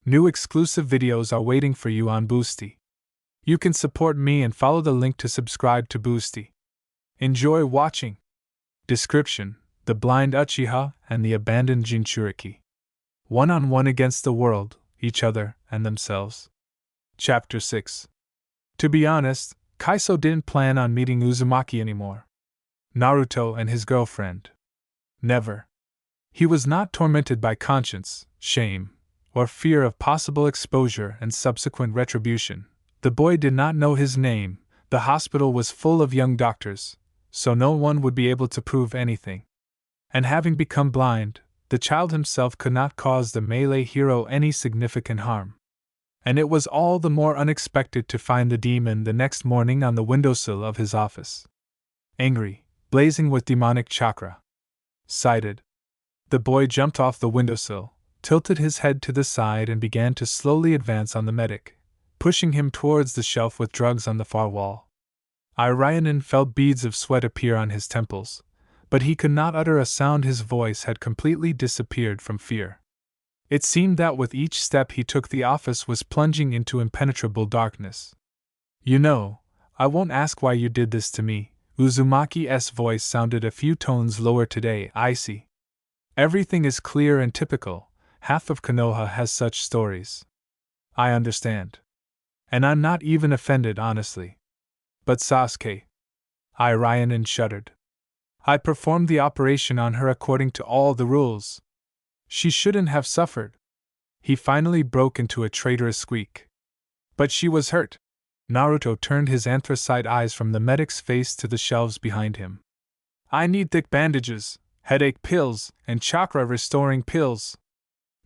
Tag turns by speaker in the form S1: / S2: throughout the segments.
S1: New exclusive videos are waiting for you on Boosty. You can support me and follow the link to subscribe to Boosty. Enjoy watching. Description: The blind Uchiha and the abandoned Jinchuriki. One-on-one against the world, each other, and themselves. Chapter 6. To be honest, Kaiso didn't plan on meeting Uzumaki anymore. Naruto and his girlfriend. Never. He was not tormented by conscience, shame, or fear of possible exposure and subsequent retribution. The boy did not know his name, the hospital was full of young doctors, so no one would be able to prove anything. And having become blind, the child himself could not cause the melee hero any significant harm. And it was all the more unexpected to find the demon the next morning on the windowsill of his office. Angry, blazing with demonic chakra. Sighted. The boy jumped off the windowsill, tilted his head to the side and began to slowly advance on the medic, pushing him towards the shelf with drugs on the far wall. Irionen felt beads of sweat appear on his temples, but he could not utter a sound. His voice had completely disappeared from fear. It seemed that with each step he took the office was plunging into impenetrable darkness. "You know, I won't ask why you did this to me." Uzumaki's voice sounded a few tones lower today. "I see. Everything is clear and typical. Half of Konoha has such stories. I understand. And I'm not even offended, honestly. But Sasuke..." Irionen shuddered. "I performed the operation on her according to all the rules. She shouldn't have suffered." He finally broke into a traitorous squeak. "But she was hurt." Naruto turned his anthracite eyes from the medic's face to the shelves behind him. "I need thick bandages, headache pills, and chakra-restoring pills.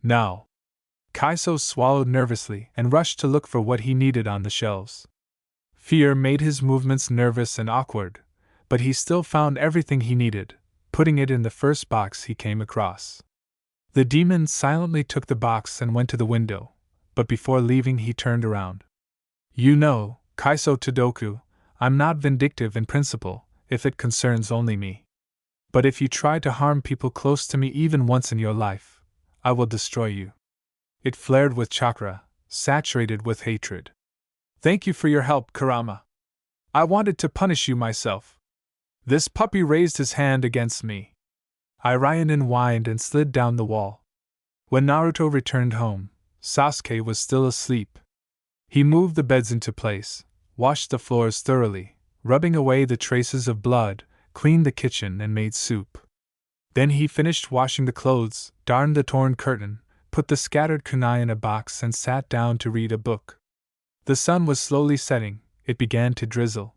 S1: Now." Kaiso swallowed nervously and rushed to look for what he needed on the shelves. Fear made his movements nervous and awkward, but he still found everything he needed, putting it in the first box he came across. The demon silently took the box and went to the window, but before leaving he turned around. "You know, Kaiso Todoku, I'm not vindictive in principle, if it concerns only me. But if you try to harm people close to me even once in your life, I will destroy you." It flared with chakra, saturated with hatred. "Thank you for your help, Kurama. I wanted to punish you myself. This puppy raised his hand against me." Irionen whined and slid down the wall. When Naruto returned home, Sasuke was still asleep. He moved the beds into place, washed the floors thoroughly, rubbing away the traces of blood, cleaned the kitchen and made soup. Then he finished washing the clothes, darned the torn curtain, put the scattered kunai in a box and sat down to read a book. The sun was slowly setting, it began to drizzle.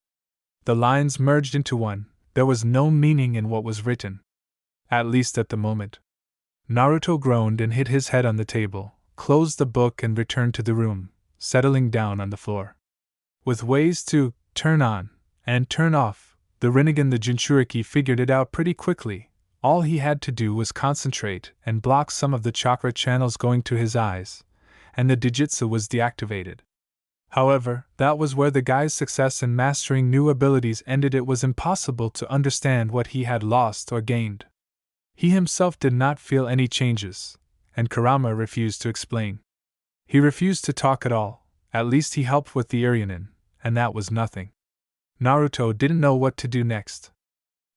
S1: The lines merged into one, there was no meaning in what was written. At least at the moment. Naruto groaned and hit his head on the table, closed the book and returned to the room, settling down on the floor. With ways to turn on and turn off the Rinnegan, the Jinchuriki figured it out pretty quickly. All he had to do was concentrate and block some of the chakra channels going to his eyes, and the Dijitsu was deactivated. However, that was where the guy's success in mastering new abilities ended. It was impossible to understand what he had lost or gained. He himself did not feel any changes, and Kurama refused to explain. He refused to talk at all. At least he helped with the Irionen, and that was nothing. Naruto didn't know what to do next.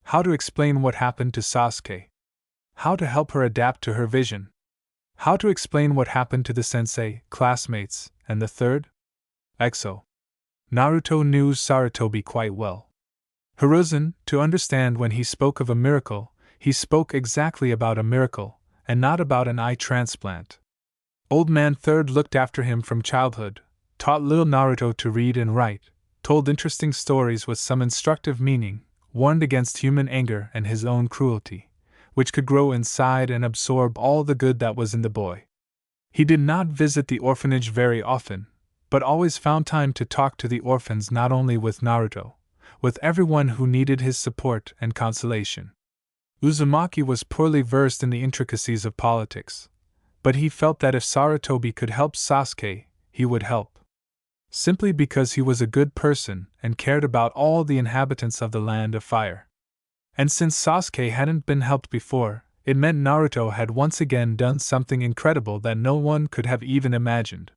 S1: How to explain what happened to Sasuke. How to help her adapt to her vision. How to explain what happened to the sensei, classmates, and the third? Exo. Naruto knew Sarutobi quite well. Hiruzen, to understand when he spoke of a miracle, he spoke exactly about a miracle, and not about an eye transplant. Old Man Third looked after him from childhood, taught little Naruto to read and write, told interesting stories with some instructive meaning, warned against human anger and his own cruelty, which could grow inside and absorb all the good that was in the boy. He did not visit the orphanage very often, but always found time to talk to the orphans, not only with Naruto, with everyone who needed his support and consolation. Uzumaki was poorly versed in the intricacies of politics, but he felt that if Sarutobi could help Sasuke, he would help. Simply because he was a good person and cared about all the inhabitants of the Land of Fire. And since Sasuke hadn't been helped before, It meant Naruto had once again done something incredible that no one could have even imagined.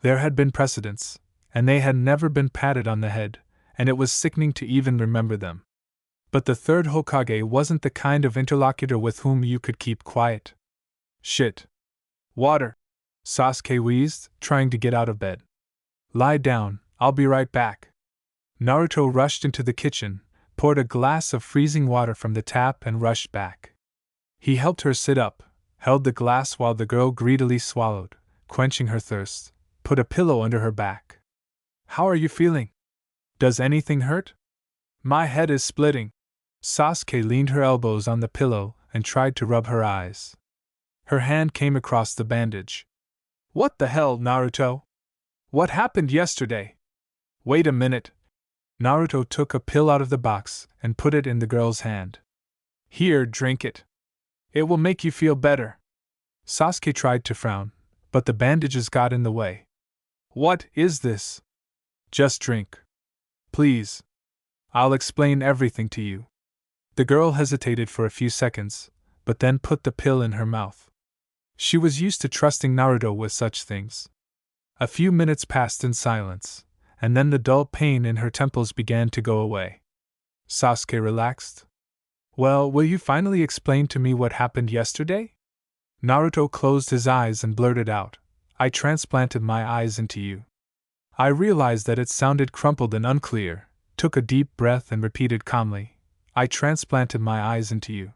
S1: There had been precedents, and they had never been patted on the head, and it was sickening to even remember them. But the third Hokage wasn't the kind of interlocutor with whom you could keep quiet. Shit. Water! Sasuke wheezed, trying to get out of bed. Lie down, I'll be right back. Naruto rushed into the kitchen, poured a glass of freezing water from the tap and rushed back. He helped her sit up, held the glass while the girl greedily swallowed, quenching her thirst, put a pillow under her back. How are you feeling? Does anything hurt? My head is splitting. Sasuke leaned her elbows on the pillow and tried to rub her eyes. Her hand came across the bandage. What the hell, Naruto? What happened yesterday? Wait a minute. Naruto took a pill out of the box and put it in the girl's hand. Here, drink it. It will make you feel better. Sasuke tried to frown, but the bandages got in the way. What is this? Just drink. Please. I'll explain everything to you. The girl hesitated for a few seconds, but then put the pill in her mouth. She was used to trusting Naruto with such things. A few minutes passed in silence, and then the dull pain in her temples began to go away. Sasuke relaxed. Well, will you finally explain to me what happened yesterday? Naruto closed his eyes and blurted out, I transplanted my eyes into you. I realized that it sounded crumpled and unclear, took a deep breath and repeated calmly, I transplanted my eyes into you.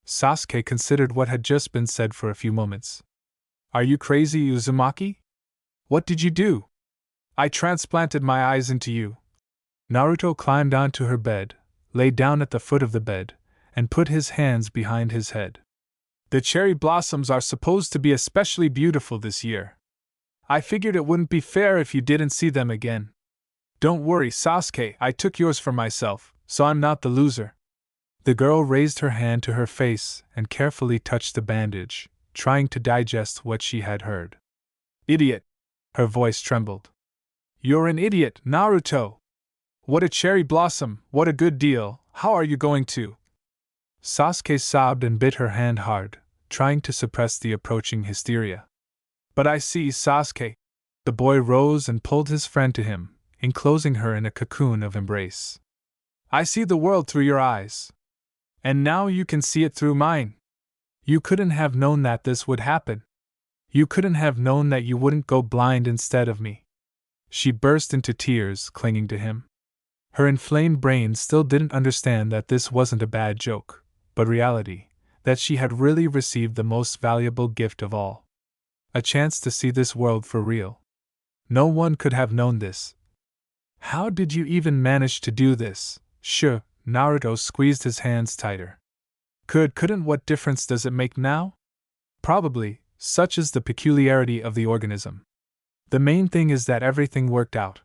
S1: Sasuke considered what had just been said for a few moments. Are you crazy, Uzumaki? What did you do? I transplanted my eyes into you. Naruto climbed onto her bed, lay down at the foot of the bed, and put his hands behind his head. The cherry blossoms are supposed to be especially beautiful this year. I figured it wouldn't be fair if you didn't see them again. Don't worry, Sasuke, I took yours for myself, so I'm not the loser. The girl raised her hand to her face and carefully touched the bandage, trying to digest what she had heard. Idiot! Her voice trembled. You're an idiot, Naruto! What a cherry blossom, what a good deal, how are you going to? Sasuke sobbed and bit her hand hard, trying to suppress the approaching hysteria. But I see, Sasuke. The boy rose and pulled his friend to him, enclosing her in a cocoon of embrace. I see the world through your eyes. And now you can see it through mine. You couldn't have known that this would happen. You couldn't have known that you wouldn't go blind instead of me. She burst into tears, clinging to him. Her inflamed brain still didn't understand that this wasn't a bad joke, but reality, that she had really received the most valuable gift of all. A chance to see this world for real. No one could have known this. How did you even manage to do this? Sure, Naruto squeezed his hands tighter. Couldn't, what difference does it make now? Probably, such is the peculiarity of the organism. The main thing is that everything worked out.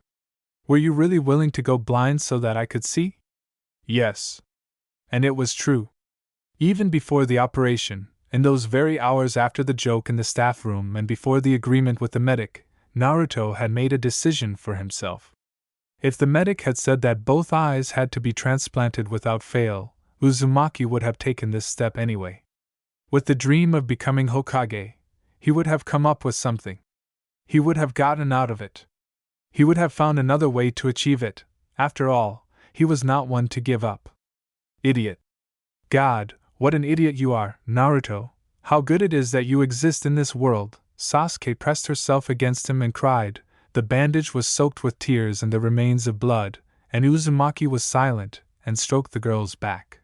S1: Were you really willing to go blind so that I could see? Yes. And it was true. Even before the operation, in those very hours after the joke in the staff room and before the agreement with the medic, Naruto had made a decision for himself. If the medic had said that both eyes had to be transplanted without fail, Uzumaki would have taken this step anyway. With the dream of becoming Hokage, he would have come up with something. He would have gotten out of it. He would have found another way to achieve it. After all, he was not one to give up. Idiot. God, what an idiot you are, Naruto. How good it is that you exist in this world. Sasuke pressed herself against him and cried. The bandage was soaked with tears and the remains of blood, and Uzumaki was silent and stroked the girl's back.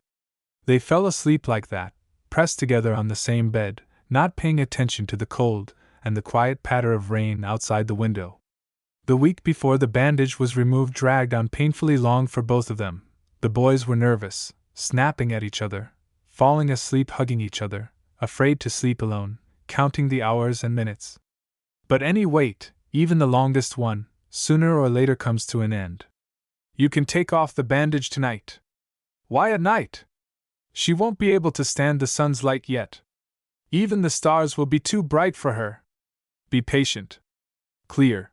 S1: They fell asleep like that, pressed together on the same bed, not paying attention to the cold and the quiet patter of rain outside the window. The week before the bandage was removed dragged on painfully long for both of them. The boys were nervous, snapping at each other, falling asleep hugging each other, afraid to sleep alone, counting the hours and minutes. But any wait, even the longest one, sooner or later comes to an end. You can take off the bandage tonight. Why at night? She won't be able to stand the sun's light yet. Even the stars will be too bright for her. Be patient. Clear.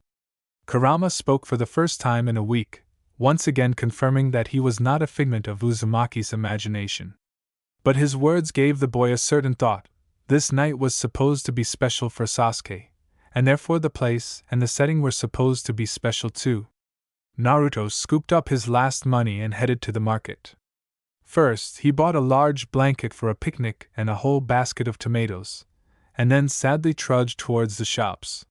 S1: Kurama spoke for the first time in a week, once again confirming that he was not a figment of Uzumaki's imagination. But his words gave the boy a certain thought. This night was supposed to be special for Sasuke, and therefore the place and the setting were supposed to be special too. Naruto scooped up his last money and headed to the market. First, he bought a large blanket for a picnic and a whole basket of tomatoes, and then sadly trudged towards the shops.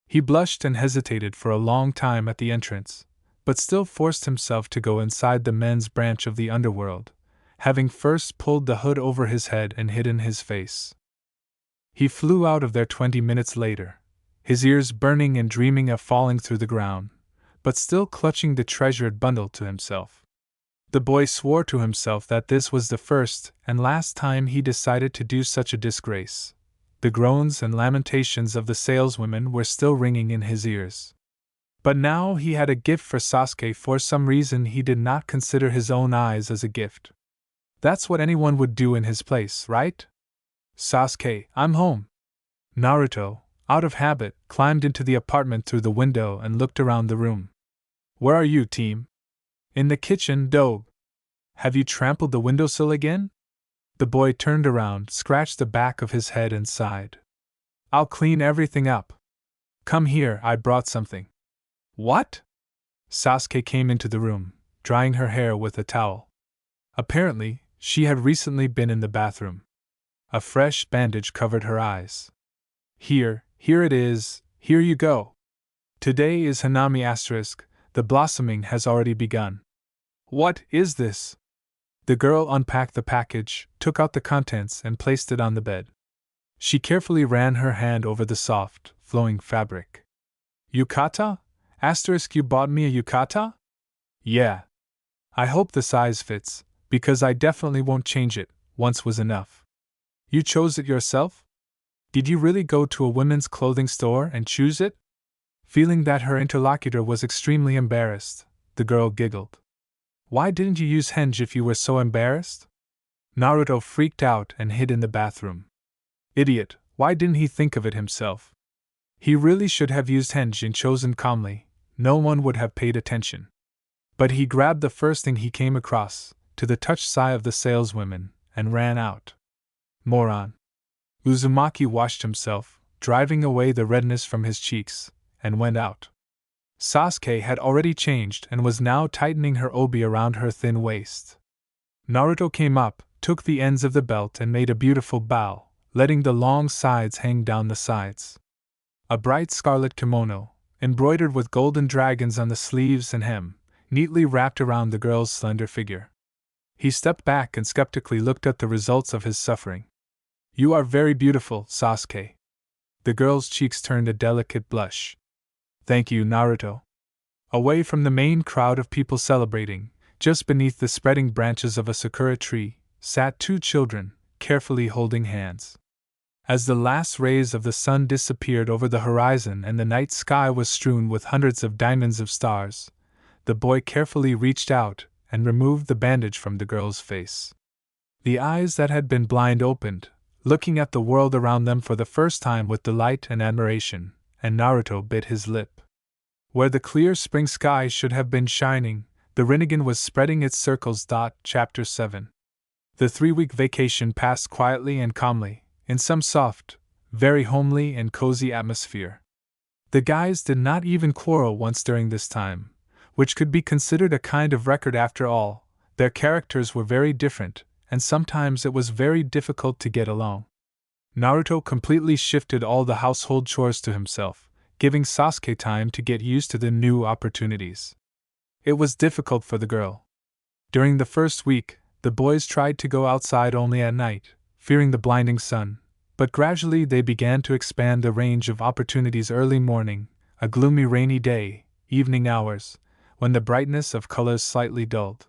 S1: He blushed and hesitated for a long time at the entrance, but still forced himself to go inside the men's branch of the underworld, having first pulled the hood over his head and hidden his face. He flew out of there 20 minutes later, his ears burning and dreaming of falling through the ground, but still clutching the treasured bundle to himself. The boy swore to himself that this was the first and last time he decided to do such a disgrace. The groans and lamentations of the saleswomen were still ringing in his ears. But now he had a gift for Sasuke. For some reason he did not consider his own eyes as a gift. That's what anyone would do in his place, right? Sasuke, I'm home. Naruto, out of habit, climbed into the apartment through the window and looked around the room. Where are you, team? In the kitchen, Doge. Have you trampled the windowsill again? The boy turned around, scratched the back of his head and sighed. I'll clean everything up. Come here, I brought something. What? Sasuke came into the room, drying her hair with a towel. Apparently, she had recently been in the bathroom. A fresh bandage covered her eyes. Here it is, here you go. Today is Hanami *, the blossoming has already begun. What is this? The girl unpacked the package, took out the contents, and placed it on the bed. She carefully ran her hand over the soft, flowing fabric. Yukata? *, you bought me a yukata? Yeah. I hope the size fits, because I definitely won't change it, once was enough. You chose it yourself? Did you really go to a women's clothing store and choose it? Feeling that her interlocutor was extremely embarrassed, the girl giggled. Why didn't you use henge if you were so embarrassed? Naruto freaked out and hid in the bathroom. Idiot, why didn't he think of it himself? He really should have used henge and chosen calmly, no one would have paid attention. But he grabbed the first thing he came across, to the touched sigh of the saleswomen, and ran out. Moron. Uzumaki washed himself, driving away the redness from his cheeks, and went out. Sasuke had already changed and was now tightening her obi around her thin waist. Naruto came up, took the ends of the belt and made a beautiful bow, letting the long sides hang down the sides. A bright scarlet kimono, embroidered with golden dragons on the sleeves and hem, neatly wrapped around the girl's slender figure. He stepped back and skeptically looked at the results of his suffering. You are very beautiful, Sasuke. The girl's cheeks turned a delicate blush. Thank you, Naruto. Away from the main crowd of people celebrating, just beneath the spreading branches of a sakura tree, sat two children, carefully holding hands. As the last rays of the sun disappeared over the horizon and the night sky was strewn with hundreds of diamonds of stars, the boy carefully reached out and removed the bandage from the girl's face. The eyes that had been blind opened, looking at the world around them for the first time with delight and admiration, and Naruto bit his lip. Where the clear spring sky should have been shining, the Rinnegan was spreading its circles. Chapter 7. The 3-week vacation passed quietly and calmly, in some soft, very homely and cozy atmosphere. The guys did not even quarrel once during this time, which could be considered a kind of record after all. Their characters were very different, and sometimes it was very difficult to get along. Naruto completely shifted all the household chores to himself, giving Sasuke time to get used to the new opportunities. It was difficult for the girl. During the first week, the boys tried to go outside only at night, fearing the blinding sun, but gradually they began to expand the range of opportunities: early morning, a gloomy rainy day, evening hours, when the brightness of colors slightly dulled.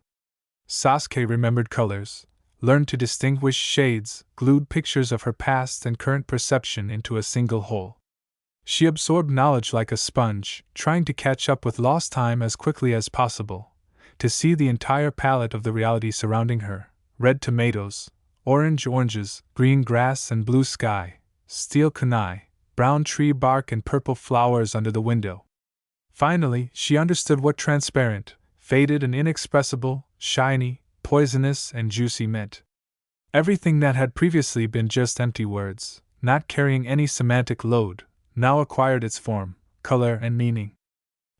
S1: Sasuke remembered colors, learned to distinguish shades, glued pictures of her past and current perception into a single whole. She absorbed knowledge like a sponge, trying to catch up with lost time as quickly as possible, to see the entire palette of the reality surrounding her: red tomatoes, oranges, green grass and blue sky, steel kunai, brown tree bark and purple flowers under the window. Finally, she understood what transparent, faded and inexpressible, shiny, poisonous and juicy meant. Everything that had previously been just empty words, not carrying any semantic load, now acquired its form, color, and meaning.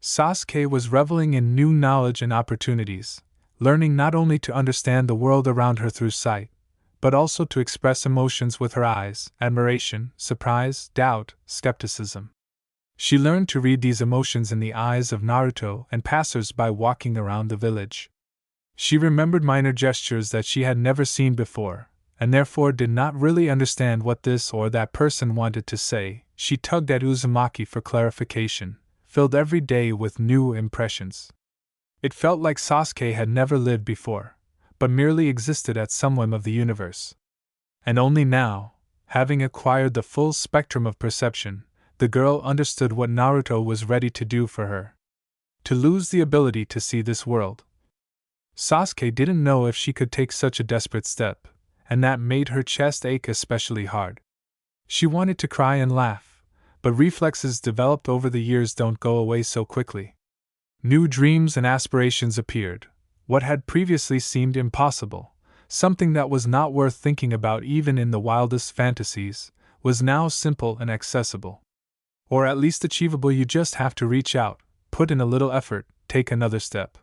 S1: Sasuke was reveling in new knowledge and opportunities, learning not only to understand the world around her through sight, but also to express emotions with her eyes: admiration, surprise, doubt, skepticism. She learned to read these emotions in the eyes of Naruto and passers-by walking around the village. She remembered minor gestures that she had never seen before, and therefore did not really understand what this or that person wanted to say. She tugged at Uzumaki for clarification, filled every day with new impressions. It felt like Sasuke had never lived before, but merely existed at some whim of the universe. And only now, having acquired the full spectrum of perception, the girl understood what Naruto was ready to do for her. To lose the ability to see this world. Sasuke didn't know if she could take such a desperate step, and that made her chest ache especially hard. She wanted to cry and laugh, but reflexes developed over the years don't go away so quickly. New dreams and aspirations appeared. What had previously seemed impossible, something that was not worth thinking about even in the wildest fantasies, was now simple and accessible. Or at least achievable. You just have to reach out, put in a little effort, take another step.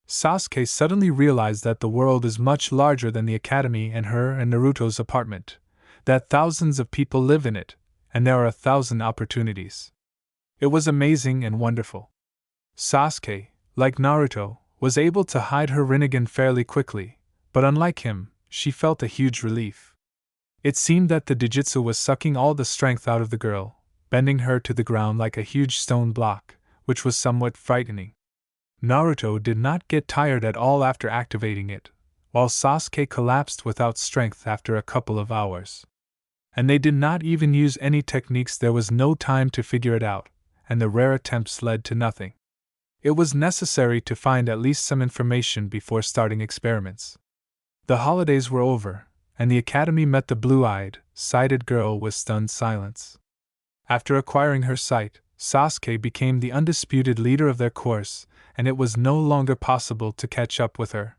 S1: Sasuke suddenly realized that the world is much larger than the academy and her and Naruto's apartment, that thousands of people live in it, and there are 1,000 opportunities. It was amazing and wonderful. Sasuke, like Naruto, was able to hide her Rinnegan fairly quickly, but unlike him, she felt a huge relief. It seemed that the Dijutsu was sucking all the strength out of the girl, bending her to the ground like a huge stone block, which was somewhat frightening. Naruto did not get tired at all after activating it, while Sasuke collapsed without strength after a couple of hours. And they did not even use any techniques. There was no time to figure it out, and the rare attempts led to nothing. It was necessary to find at least some information before starting experiments. The holidays were over, and the academy met the blue-eyed, sighted girl with stunned silence. After acquiring her sight, Sasuke became the undisputed leader of their course, and it was no longer possible to catch up with her.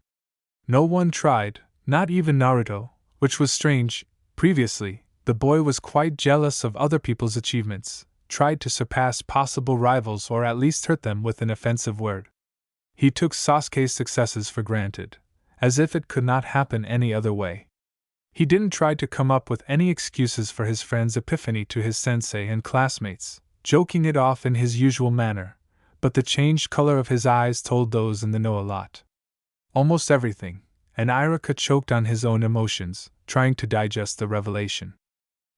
S1: No one tried, not even Naruto, which was strange. Previously, the boy was quite jealous of other people's achievements, tried to surpass possible rivals or at least hurt them with an offensive word. He took Sasuke's successes for granted, as if it could not happen any other way. He didn't try to come up with any excuses for his friend's epiphany to his sensei and classmates, joking it off in his usual manner, but the changed color of his eyes told those in the know a lot. Almost everything, and Irika choked on his own emotions, trying to digest the revelation.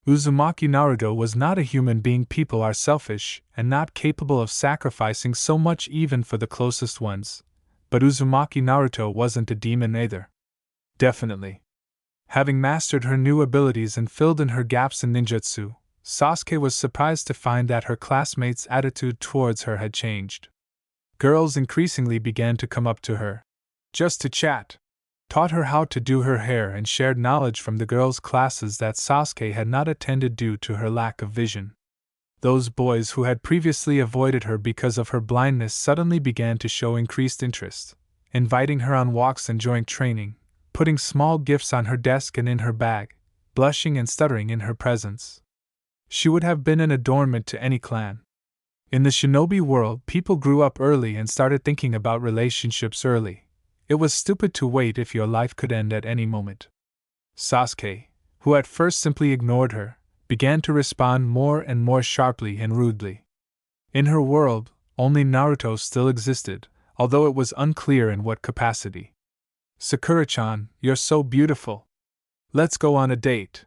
S1: Uzumaki Naruto was not a human being. People are selfish and not capable of sacrificing so much even for the closest ones, but Uzumaki Naruto wasn't a demon either. Definitely. Having mastered her new abilities and filled in her gaps in ninjutsu, Sasuke was surprised to find that her classmates' attitude towards her had changed. Girls increasingly began to come up to her, just to chat, taught her how to do her hair, and shared knowledge from the girls' classes that Sasuke had not attended due to her lack of vision. Those boys who had previously avoided her because of her blindness suddenly began to show increased interest, inviting her on walks and joint training, putting small gifts on her desk and in her bag, blushing and stuttering in her presence. She would have been an adornment to any clan. In the shinobi world, people grew up early and started thinking about relationships early. It was stupid to wait if your life could end at any moment. Sasuke, who at first simply ignored her, began to respond more and more sharply and rudely. In her world, only Naruto still existed, although it was unclear in what capacity. Sakura-chan, you're so beautiful. Let's go on a date.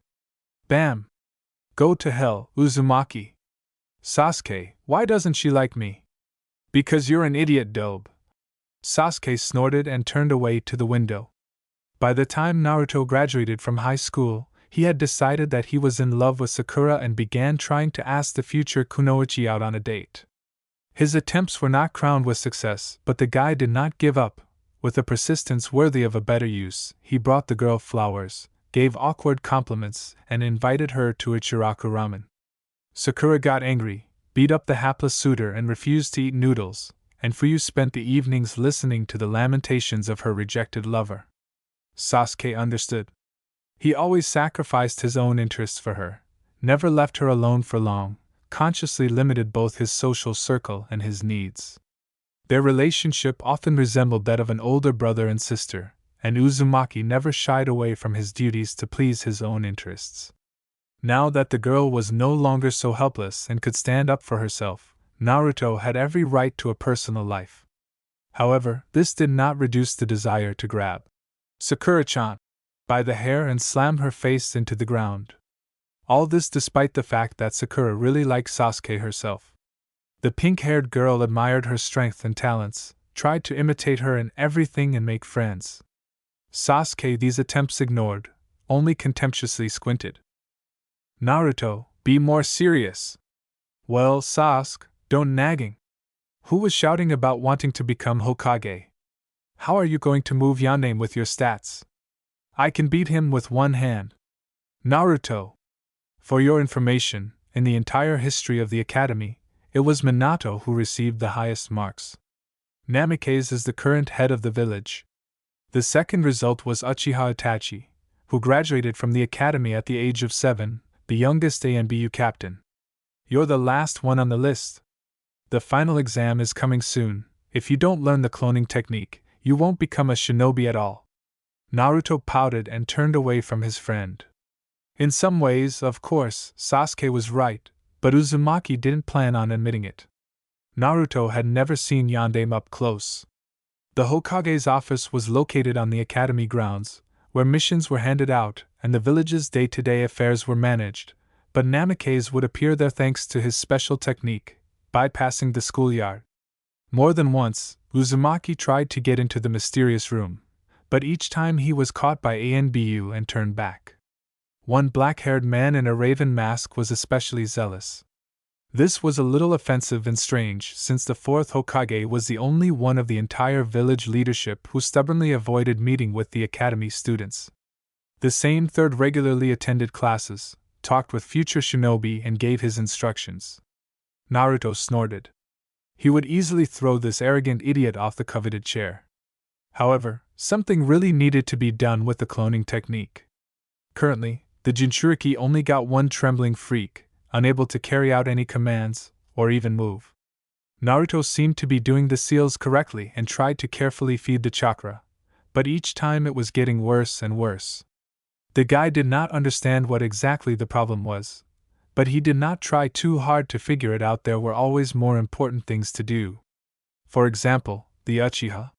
S1: Bam! Go to hell, Uzumaki. Sasuke, why doesn't she like me? Because you're an idiot, dope. Sasuke snorted and turned away to the window. By the time Naruto graduated from high school, he had decided that he was in love with Sakura and began trying to ask the future Kunoichi out on a date. His attempts were not crowned with success, but the guy did not give up. With a persistence worthy of a better use, he brought the girl flowers, gave awkward compliments, and invited her to Ichiraku ramen. Sakura got angry, beat up the hapless suitor and refused to eat noodles, and Fuyu spent the evenings listening to the lamentations of her rejected lover. Sasuke understood. He always sacrificed his own interests for her, never left her alone for long, consciously limited both his social circle and his needs. Their relationship often resembled that of an older brother and sister, and Uzumaki never shied away from his duties to please his own interests. Now that the girl was no longer so helpless and could stand up for herself, Naruto had every right to a personal life. However, this did not reduce the desire to grab Sakura-chan by the hair and slam her face into the ground. All this despite the fact that Sakura really liked Sasuke herself. The pink-haired girl admired her strength and talents, tried to imitate her in everything and make friends. Sasuke these attempts ignored, only contemptuously squinted. "Naruto, be more serious." "Well, Sasuke, don't nagging." "Who was shouting about wanting to become Hokage? How are you going to move Yandame with your stats? I can beat him with one hand." "Naruto." For your information, in the entire history of the academy, it was Minato who received the highest marks. Namikaze is the current head of the village. The second result was Uchiha Itachi, who graduated from the academy at the age of 7, the youngest ANBU captain. You're the last one on the list. The final exam is coming soon. If you don't learn the cloning technique, you won't become a shinobi at all. Naruto pouted and turned away from his friend. In some ways, of course, Sasuke was right, but Uzumaki didn't plan on admitting it. Naruto had never seen Yandame up close. The Hokage's office was located on the academy grounds, where missions were handed out and the village's day-to-day affairs were managed, but Namikaze would appear there thanks to his special technique, bypassing the schoolyard. More than once, Uzumaki tried to get into the mysterious room, but each time he was caught by ANBU and turned back. One black-haired man in a raven mask was especially zealous. This was a little offensive and strange, since the fourth Hokage was the only one of the entire village leadership who stubbornly avoided meeting with the academy students. The same third regularly attended classes, talked with future shinobi and gave his instructions. Naruto snorted. He would easily throw this arrogant idiot off the coveted chair. However, something really needed to be done with the cloning technique. Currently, the Jinchuriki only got one trembling freak, unable to carry out any commands, or even move. Naruto seemed to be doing the seals correctly and tried to carefully feed the chakra, but each time it was getting worse and worse. The guy did not understand what exactly the problem was, but he did not try too hard to figure it out. There were always more important things to do. For example, the Uchiha.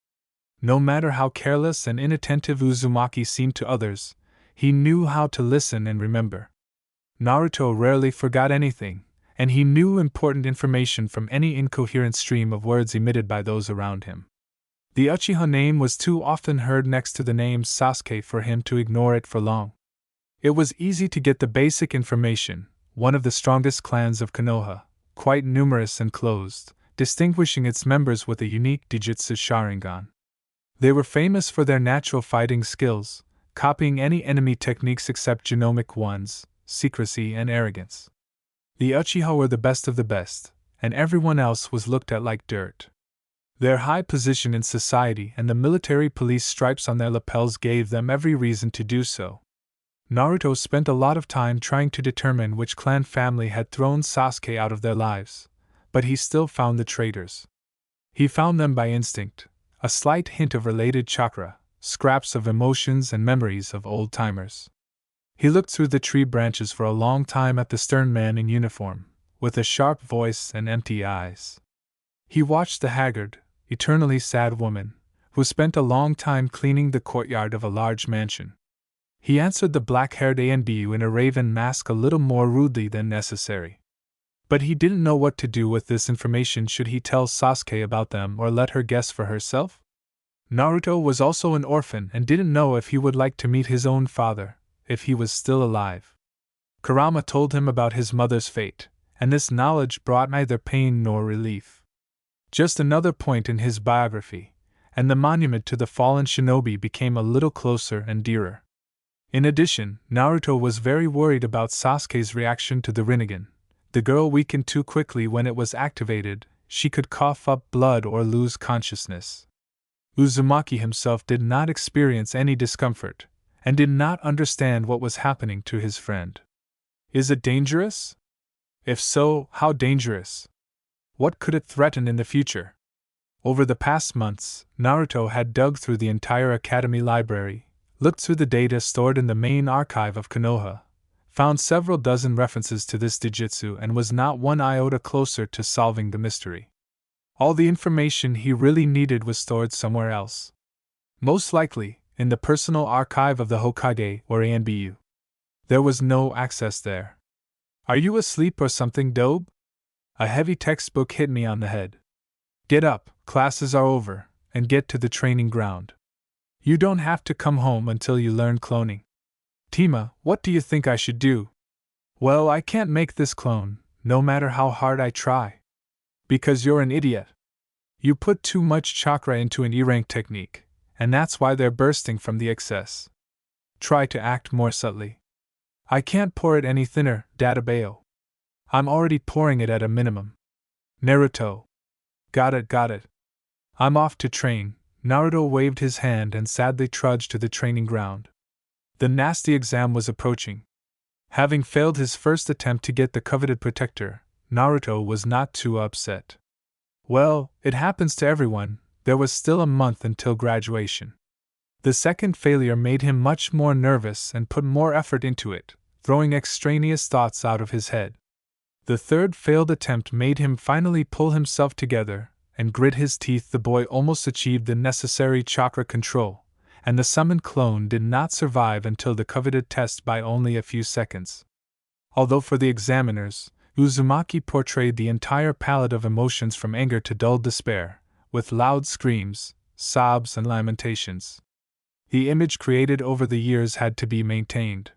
S1: No matter how careless and inattentive Uzumaki seemed to others, he knew how to listen and remember. Naruto rarely forgot anything, and he knew important information from any incoherent stream of words emitted by those around him. The Uchiha name was too often heard next to the name Sasuke for him to ignore it for long. It was easy to get the basic information: one of the strongest clans of Konoha, quite numerous and closed, distinguishing its members with a unique Dijutsu Sharingan. They were famous for their natural fighting skills, copying any enemy techniques except genomic ones, secrecy and arrogance. The Uchiha were the best of the best, and everyone else was looked at like dirt. Their high position in society and the military police stripes on their lapels gave them every reason to do so. Naruto spent a lot of time trying to determine which clan family had thrown Sasuke out of their lives, but he still found the traitors. He found them by instinct, a slight hint of related chakra, scraps of emotions and memories of old-timers. He looked through the tree branches for a long time at the stern man in uniform, with a sharp voice and empty eyes. He watched the haggard, eternally sad woman, who spent a long time cleaning the courtyard of a large mansion. He answered the black-haired ANBU in a raven mask a little more rudely than necessary. But he didn't know what to do with this information. Should he tell Sasuke about them or let her guess for herself? Naruto was also an orphan and didn't know if he would like to meet his own father, if he was still alive. Kurama told him about his mother's fate, and this knowledge brought neither pain nor relief. Just another point in his biography, and the monument to the fallen shinobi became a little closer and dearer. In addition, Naruto was very worried about Sasuke's reaction to the Rinnegan. The girl weakened too quickly when it was activated. She could cough up blood or lose consciousness. Uzumaki himself did not experience any discomfort, and did not understand what was happening to his friend. Is it dangerous? If so, how dangerous? What could it threaten in the future? Over the past months, Naruto had dug through the entire academy library, looked through the data stored in the main archive of Konoha, found several dozen references to this Dijitsu, and was not one iota closer to solving the mystery. All the information he really needed was stored somewhere else. Most likely, in the personal archive of the Hokage or ANBU. There was no access there. Are you asleep or something, Dobe? A heavy textbook hit me on the head. Get up, classes are over, and get to the training ground. You don't have to come home until you learn cloning. Tima, what do you think I should do? Well, I can't make this clone, no matter how hard I try. Because you're an idiot. You put too much chakra into an E-rank technique, and that's why they're bursting from the excess. Try to act more subtly. I can't pour it any thinner, Databeo. I'm already pouring it at a minimum. Naruto. Got it. I'm off to train. Naruto waved his hand and sadly trudged to the training ground. The nasty exam was approaching. Having failed his first attempt to get the coveted protector, Naruto was not too upset. Well, it happens to everyone. There was still a month until graduation. The second failure made him much more nervous and put more effort into it, throwing extraneous thoughts out of his head. The third failed attempt made him finally pull himself together and grit his teeth. The boy almost achieved the necessary chakra control, and the summoned clone did not survive until the coveted test by only a few seconds. Although for the examiners, Uzumaki portrayed the entire palette of emotions from anger to dull despair, with loud screams, sobs, and lamentations. The image created over the years had to be maintained.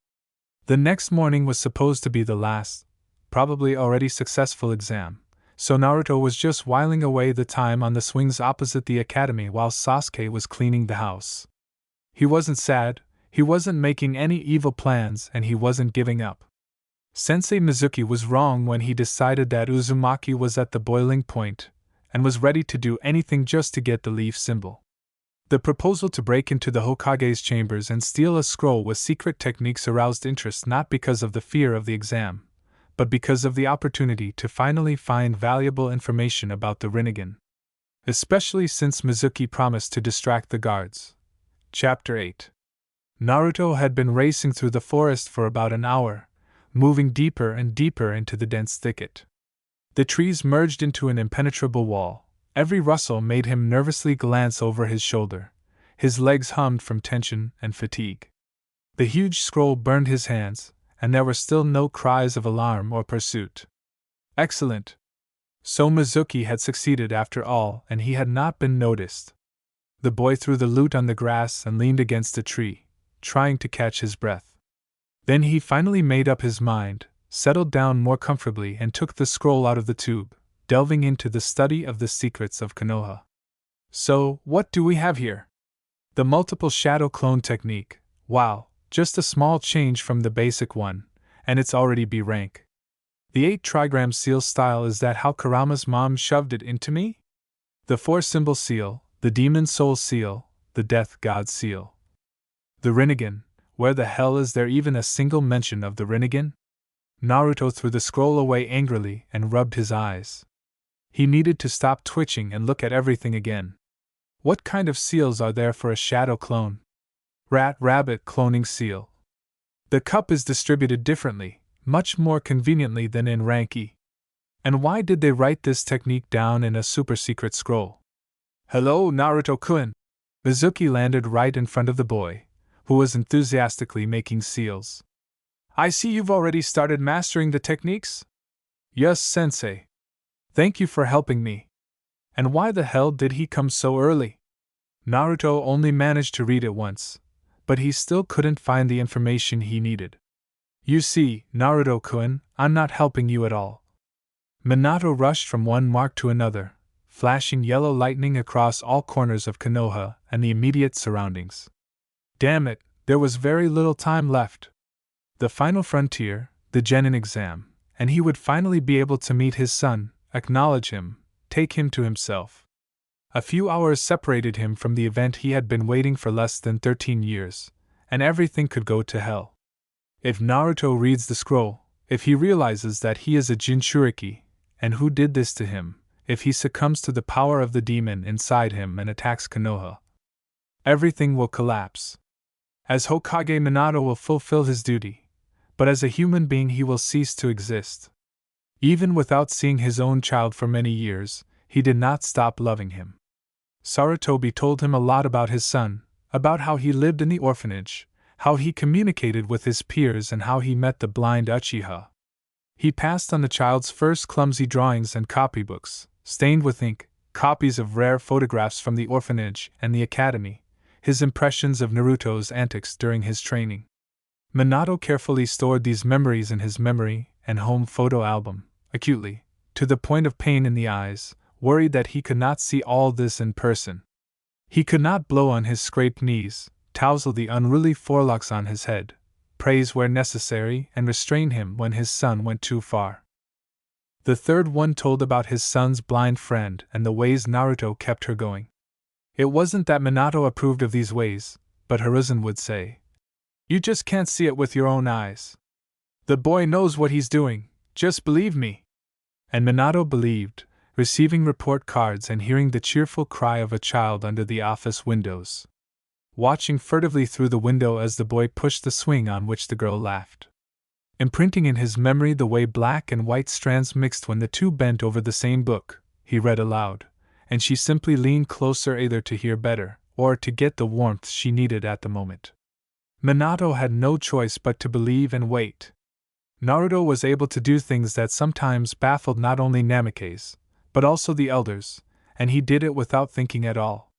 S1: The next morning was supposed to be the last, probably already successful exam, so Naruto was just whiling away the time on the swings opposite the academy while Sasuke was cleaning the house. He wasn't sad, he wasn't making any evil plans, and he wasn't giving up. Sensei Mizuki was wrong when he decided that Uzumaki was at the boiling point, and was ready to do anything just to get the leaf symbol. The proposal to break into the Hokage's chambers and steal a scroll with secret techniques aroused interest not because of the fear of the exam, but because of the opportunity to finally find valuable information about the Rinnegan. Especially since Mizuki promised to distract the guards. Chapter 8. Naruto had been racing through the forest for about an hour, moving deeper and deeper into the dense thicket. The trees merged into an impenetrable wall. Every rustle made him nervously glance over his shoulder. His legs hummed from tension and fatigue. The huge scroll burned his hands, and there were still no cries of alarm or pursuit. Excellent! So Mizuki had succeeded after all, and he had not been noticed. The boy threw the loot on the grass and leaned against a tree, trying to catch his breath. Then he finally made up his mind, settled down more comfortably, and took the scroll out of the tube, delving into the study of the secrets of Konoha. So, what do we have here? The multiple shadow clone technique. Wow, just a small change from the basic one, and it's already B rank. The 8 trigram seal style, is that how Kurama's mom shoved it into me? The 4 symbol seal, the demon soul seal, the death god seal. The Rinnegan, where the hell is there even a single mention of the Rinnegan? Naruto threw the scroll away angrily and rubbed his eyes. He needed to stop twitching and look at everything again. What kind of seals are there for a shadow clone? Rat-rabbit cloning seal. The cup is distributed differently, much more conveniently than in rank E. And why did they write this technique down in a super-secret scroll? Hello, Naruto-kun! Mizuki landed right in front of the boy, who was enthusiastically making seals. I see you've already started mastering the techniques? Yes, sensei. Thank you for helping me. And why the hell did he come so early? Naruto only managed to read it once, but he still couldn't find the information he needed. You see, Naruto-kun, I'm not helping you at all. Minato rushed from one mark to another, flashing yellow lightning across all corners of Konoha and the immediate surroundings. Damn it, there was very little time left. The final frontier, the genin exam, and he would finally be able to meet his son, acknowledge him, take him to himself. A few hours separated him from the event he had been waiting for less than 13 years, and everything could go to hell. If Naruto reads the scroll, if he realizes that he is a Jinchuriki, and who did this to him, if he succumbs to the power of the demon inside him and attacks Konoha, everything will collapse. As Hokage, Minato will fulfill his duty, but as a human being he will cease to exist. Even without seeing his own child for many years, he did not stop loving him. Sarutobi told him a lot about his son, about how he lived in the orphanage, how he communicated with his peers, and how he met the blind Uchiha. He passed on the child's first clumsy drawings and copybooks, stained with ink, copies of rare photographs from the orphanage and the academy, his impressions of Naruto's antics during his training. Minato carefully stored these memories in his memory and home photo album, acutely, to the point of pain in the eyes, worried that he could not see all this in person. He could not blow on his scraped knees, tousle the unruly forelocks on his head, praise where necessary, and restrain him when his son went too far. The third one told about his son's blind friend and the ways Naruto kept her going. It wasn't that Minato approved of these ways, but Hiruzen would say, "You just can't see it with your own eyes. The boy knows what he's doing, just believe me." And Minato believed, receiving report cards and hearing the cheerful cry of a child under the office windows, watching furtively through the window as the boy pushed the swing on which the girl laughed, imprinting in his memory the way black and white strands mixed when the two bent over the same book. He read aloud, and she simply leaned closer, either to hear better or to get the warmth she needed at the moment. Minato had no choice but to believe and wait. Naruto was able to do things that sometimes baffled not only Namikaze, but also the elders, and he did it without thinking at all.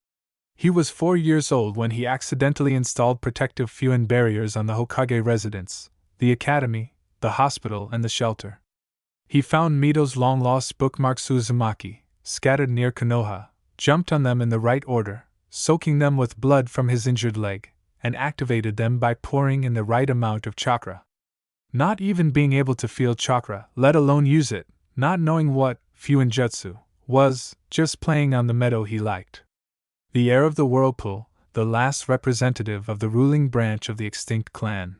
S1: He was 4 years old when he accidentally installed protective Fuin barriers on the Hokage residence, the academy, the hospital, and the shelter. He found Mito's long-lost bookmarks Uzumaki, scattered near Konoha, jumped on them in the right order, soaking them with blood from his injured leg, and activated them by pouring in the right amount of chakra. Not even being able to feel chakra, let alone use it, not knowing what Fuinjutsu was, just playing on the meadow he liked. The heir of the whirlpool, the last representative of the ruling branch of the extinct clan.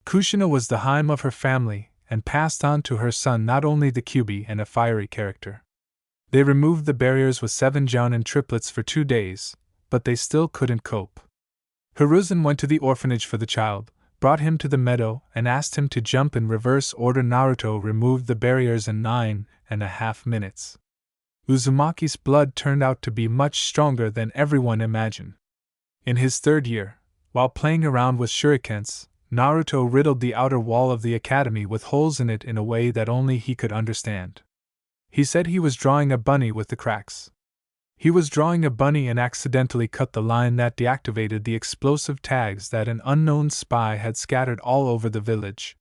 S1: Kushina was the Haim of her family, and passed on to her son not only the Kyuubi and a fiery character. They removed the barriers with 7 Jounin triplets for 2 days, but they still couldn't cope. Hiruzen went to the orphanage for the child, brought him to the meadow, and asked him to jump in reverse order. Naruto removed the barriers in 9.5 minutes. Uzumaki's blood turned out to be much stronger than everyone imagined. In his 3rd year, while playing around with shurikens, Naruto riddled the outer wall of the academy with holes in it in a way that only he could understand. He said he was drawing a bunny with the cracks. He was drawing a bunny and accidentally cut the line that deactivated the explosive tags that an unknown spy had scattered all over the village.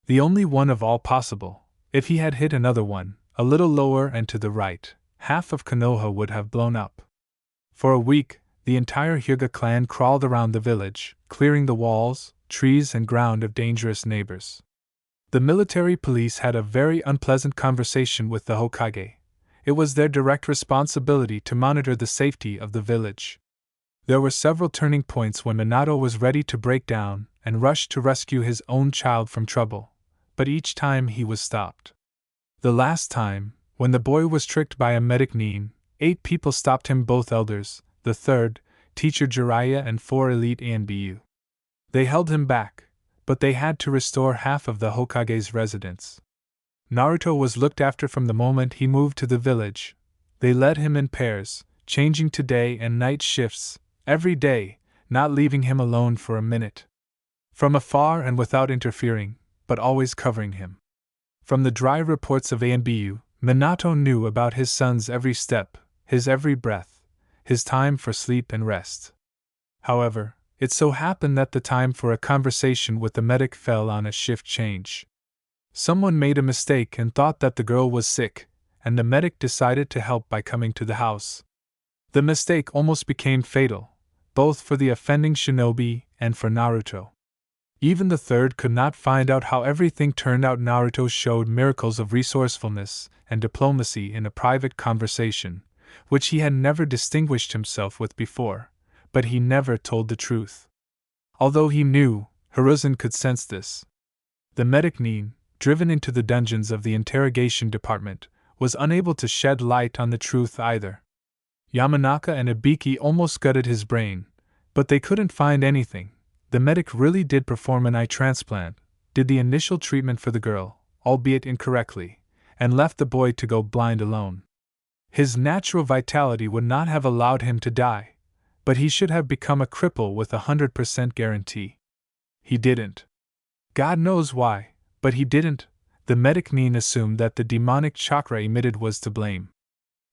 S1: The only one of all possible. If he had hit another one, a little lower and to the right, half of Konoha would have blown up. For a week, the entire Hyuga clan crawled around the village, clearing the walls, trees, and ground of dangerous neighbors. The military police had a very unpleasant conversation with the Hokage. It was their direct responsibility to monitor the safety of the village. There were several turning points when Minato was ready to break down and rush to rescue his own child from trouble, but each time he was stopped. The last time, when the boy was tricked by a medic Nin, 8 people stopped him, both elders, the third, teacher Jiraiya, and 4 elite ANBU. They held him back, but they had to restore half of the Hokage's residence. Naruto was looked after from the moment he moved to the village. They led him in pairs, changing to day and night shifts, every day, not leaving him alone for a minute. From afar and without interfering, but always covering him. From the dry reports of ANBU, Minato knew about his son's every step, his every breath, his time for sleep and rest. However, it so happened that the time for a conversation with the medic fell on a shift change. Someone made a mistake and thought that the girl was sick, and the medic decided to help by coming to the house. The mistake almost became fatal, both for the offending shinobi and for Naruto. Even the third could not find out how everything turned out. Naruto showed miracles of resourcefulness and diplomacy in a private conversation, which he had never distinguished himself with before, but he never told the truth. Although he knew, Hiruzen could sense this. The medic Nin, driven into the dungeons of the interrogation department, was unable to shed light on the truth either. Yamanaka and Ibiki almost gutted his brain, but they couldn't find anything. The medic really did perform an eye transplant, did the initial treatment for the girl, albeit incorrectly, and left the boy to go blind alone. His natural vitality would not have allowed him to die, but he should have become a cripple with 100% guarantee. He didn't. God knows why, but he didn't. The medic Nin assumed that the demonic chakra emitted was to blame.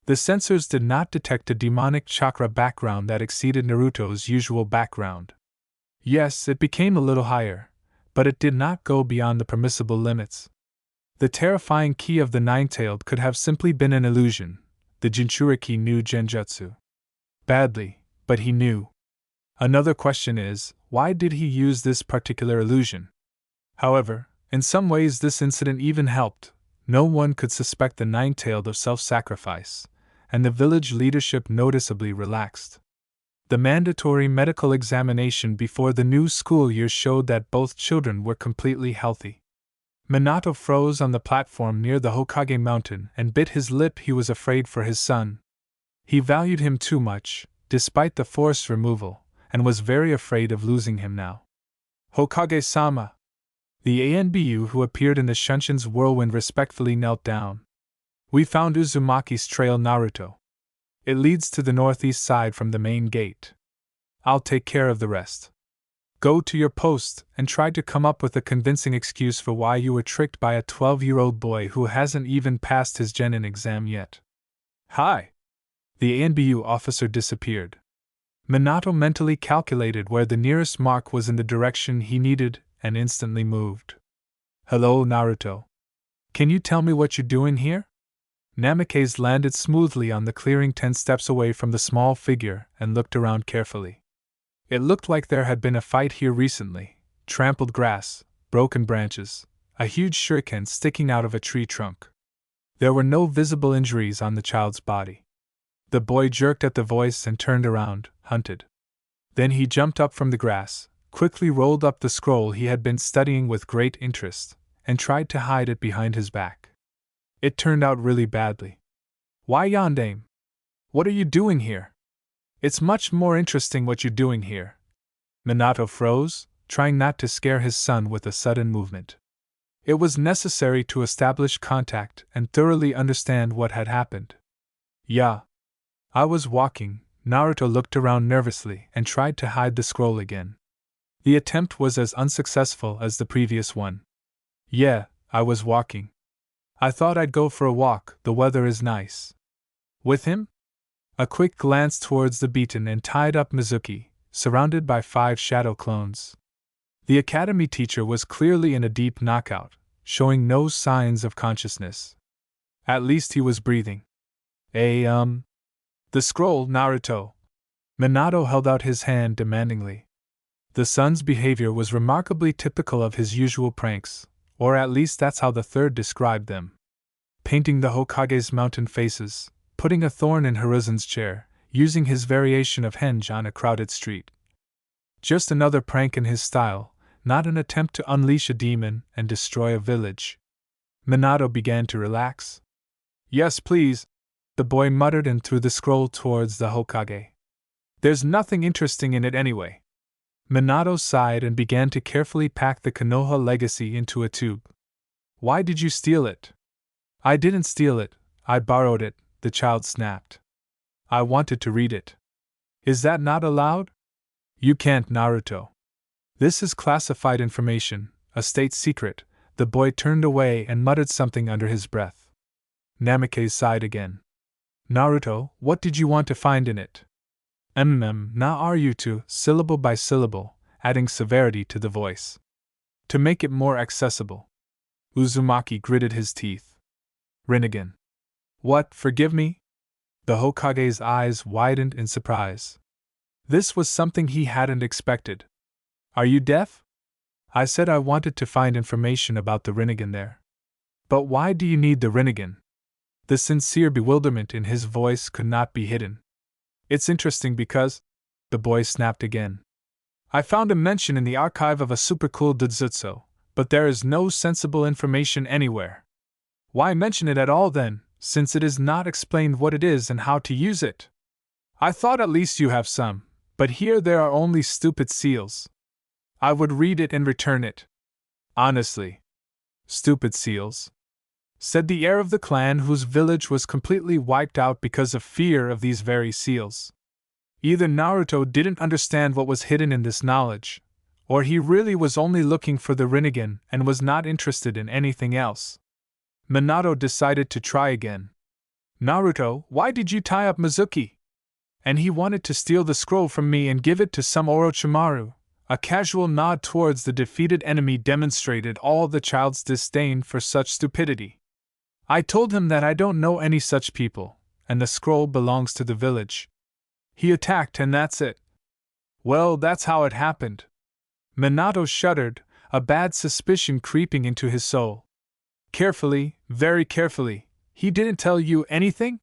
S1: The sensors did not detect a demonic chakra background that exceeded Naruto's usual background. Yes, it became a little higher, but it did not go beyond the permissible limits. The terrifying ki of the Nine-Tailed could have simply been an illusion, the Jinchuriki knew Genjutsu. Badly, but he knew. Another question is, why did he use this particular illusion? However, in some ways this incident even helped. No one could suspect the Nine-Tailed of self-sacrifice, and the village leadership noticeably relaxed. The mandatory medical examination before the new school year showed that both children were completely healthy. Minato froze on the platform near the Hokage mountain and bit his lip. He was afraid for his son. He valued him too much, despite the forced removal, and was very afraid of losing him now. Hokage-sama! The ANBU who appeared in the Shunshin's whirlwind respectfully knelt down. We found Uzumaki's trail, Naruto. It leads to the northeast side from the main gate. I'll take care of the rest. Go to your post and try to come up with a convincing excuse for why you were tricked by a 12-year-old boy who hasn't even passed his genin exam yet. Hi! The ANBU officer disappeared. Minato mentally calculated where the nearest mark was in the direction he needed and instantly moved. Hello, Naruto. Can you tell me what you're doing here? Namikaze landed smoothly on the clearing 10 steps away from the small figure and looked around carefully. It looked like there had been a fight here recently. Trampled grass, broken branches, a huge shuriken sticking out of a tree trunk. There were no visible injuries on the child's body. The boy jerked at the voice and turned around, hunted. Then he jumped up from the grass, quickly rolled up the scroll he had been studying with great interest, and tried to hide it behind his back. It turned out really badly. Why, Yondaime? What are you doing here? It's much more interesting what you're doing here. Minato froze, trying not to scare his son with a sudden movement. It was necessary to establish contact and thoroughly understand what had happened. Yeah. I was walking. Naruto looked around nervously and tried to hide the scroll again. The attempt was as unsuccessful as the previous one. Yeah, I was walking. I thought I'd go for a walk, the weather is nice. With him? A quick glance towards the beaten and tied up Mizuki, surrounded by 5 shadow clones. The academy teacher was clearly in a deep knockout, showing no signs of consciousness. At least he was breathing. The scroll, Naruto. Minato held out his hand demandingly. The son's behavior was remarkably typical of his usual pranks, or at least that's how the third described them. Painting the Hokage's mountain faces, putting a thorn in Hiruzen's chair, using his variation of henge on a crowded street. Just another prank in his style, not an attempt to unleash a demon and destroy a village. Minato began to relax. Yes, please, the boy muttered and threw the scroll towards the Hokage. There's nothing interesting in it anyway. Minato sighed and began to carefully pack the Konoha legacy into a tube. Why did you steal it? I didn't steal it, I borrowed it, the child snapped. I wanted to read it. Is that not allowed? You can't, Naruto. This is classified information, a state secret. The boy turned away and muttered something under his breath. Namikaze sighed again. Naruto, what did you want to find in it? Na are you to, syllable by syllable, adding severity to the voice. To make it more accessible. Uzumaki gritted his teeth. Rinnegan. What, forgive me? The Hokage's eyes widened in surprise. This was something he hadn't expected. Are you deaf? I said I wanted to find information about the Rinnegan there. But why do you need the Rinnegan? The sincere bewilderment in his voice could not be hidden. It's interesting because... The boy snapped again. I found a mention in the archive of a super cool Dujutsu, but there is no sensible information anywhere. Why mention it at all then, since it is not explained what it is and how to use it? I thought at least you have some, but here there are only stupid seals. I would read it and return it. Honestly. Stupid seals? Said the heir of the clan whose village was completely wiped out because of fear of these very seals. Either Naruto didn't understand what was hidden in this knowledge, or he really was only looking for the Rinnegan and was not interested in anything else. Minato decided to try again. Naruto, why did you tie up Mizuki? And he wanted to steal the scroll from me and give it to some Orochimaru. A casual nod towards the defeated enemy demonstrated all the child's disdain for such stupidity. I told him that I don't know any such people, and the scroll belongs to the village. He attacked and that's it. Well, that's how it happened. Minato shuddered, a bad suspicion creeping into his soul. Carefully, very carefully, he didn't tell you anything?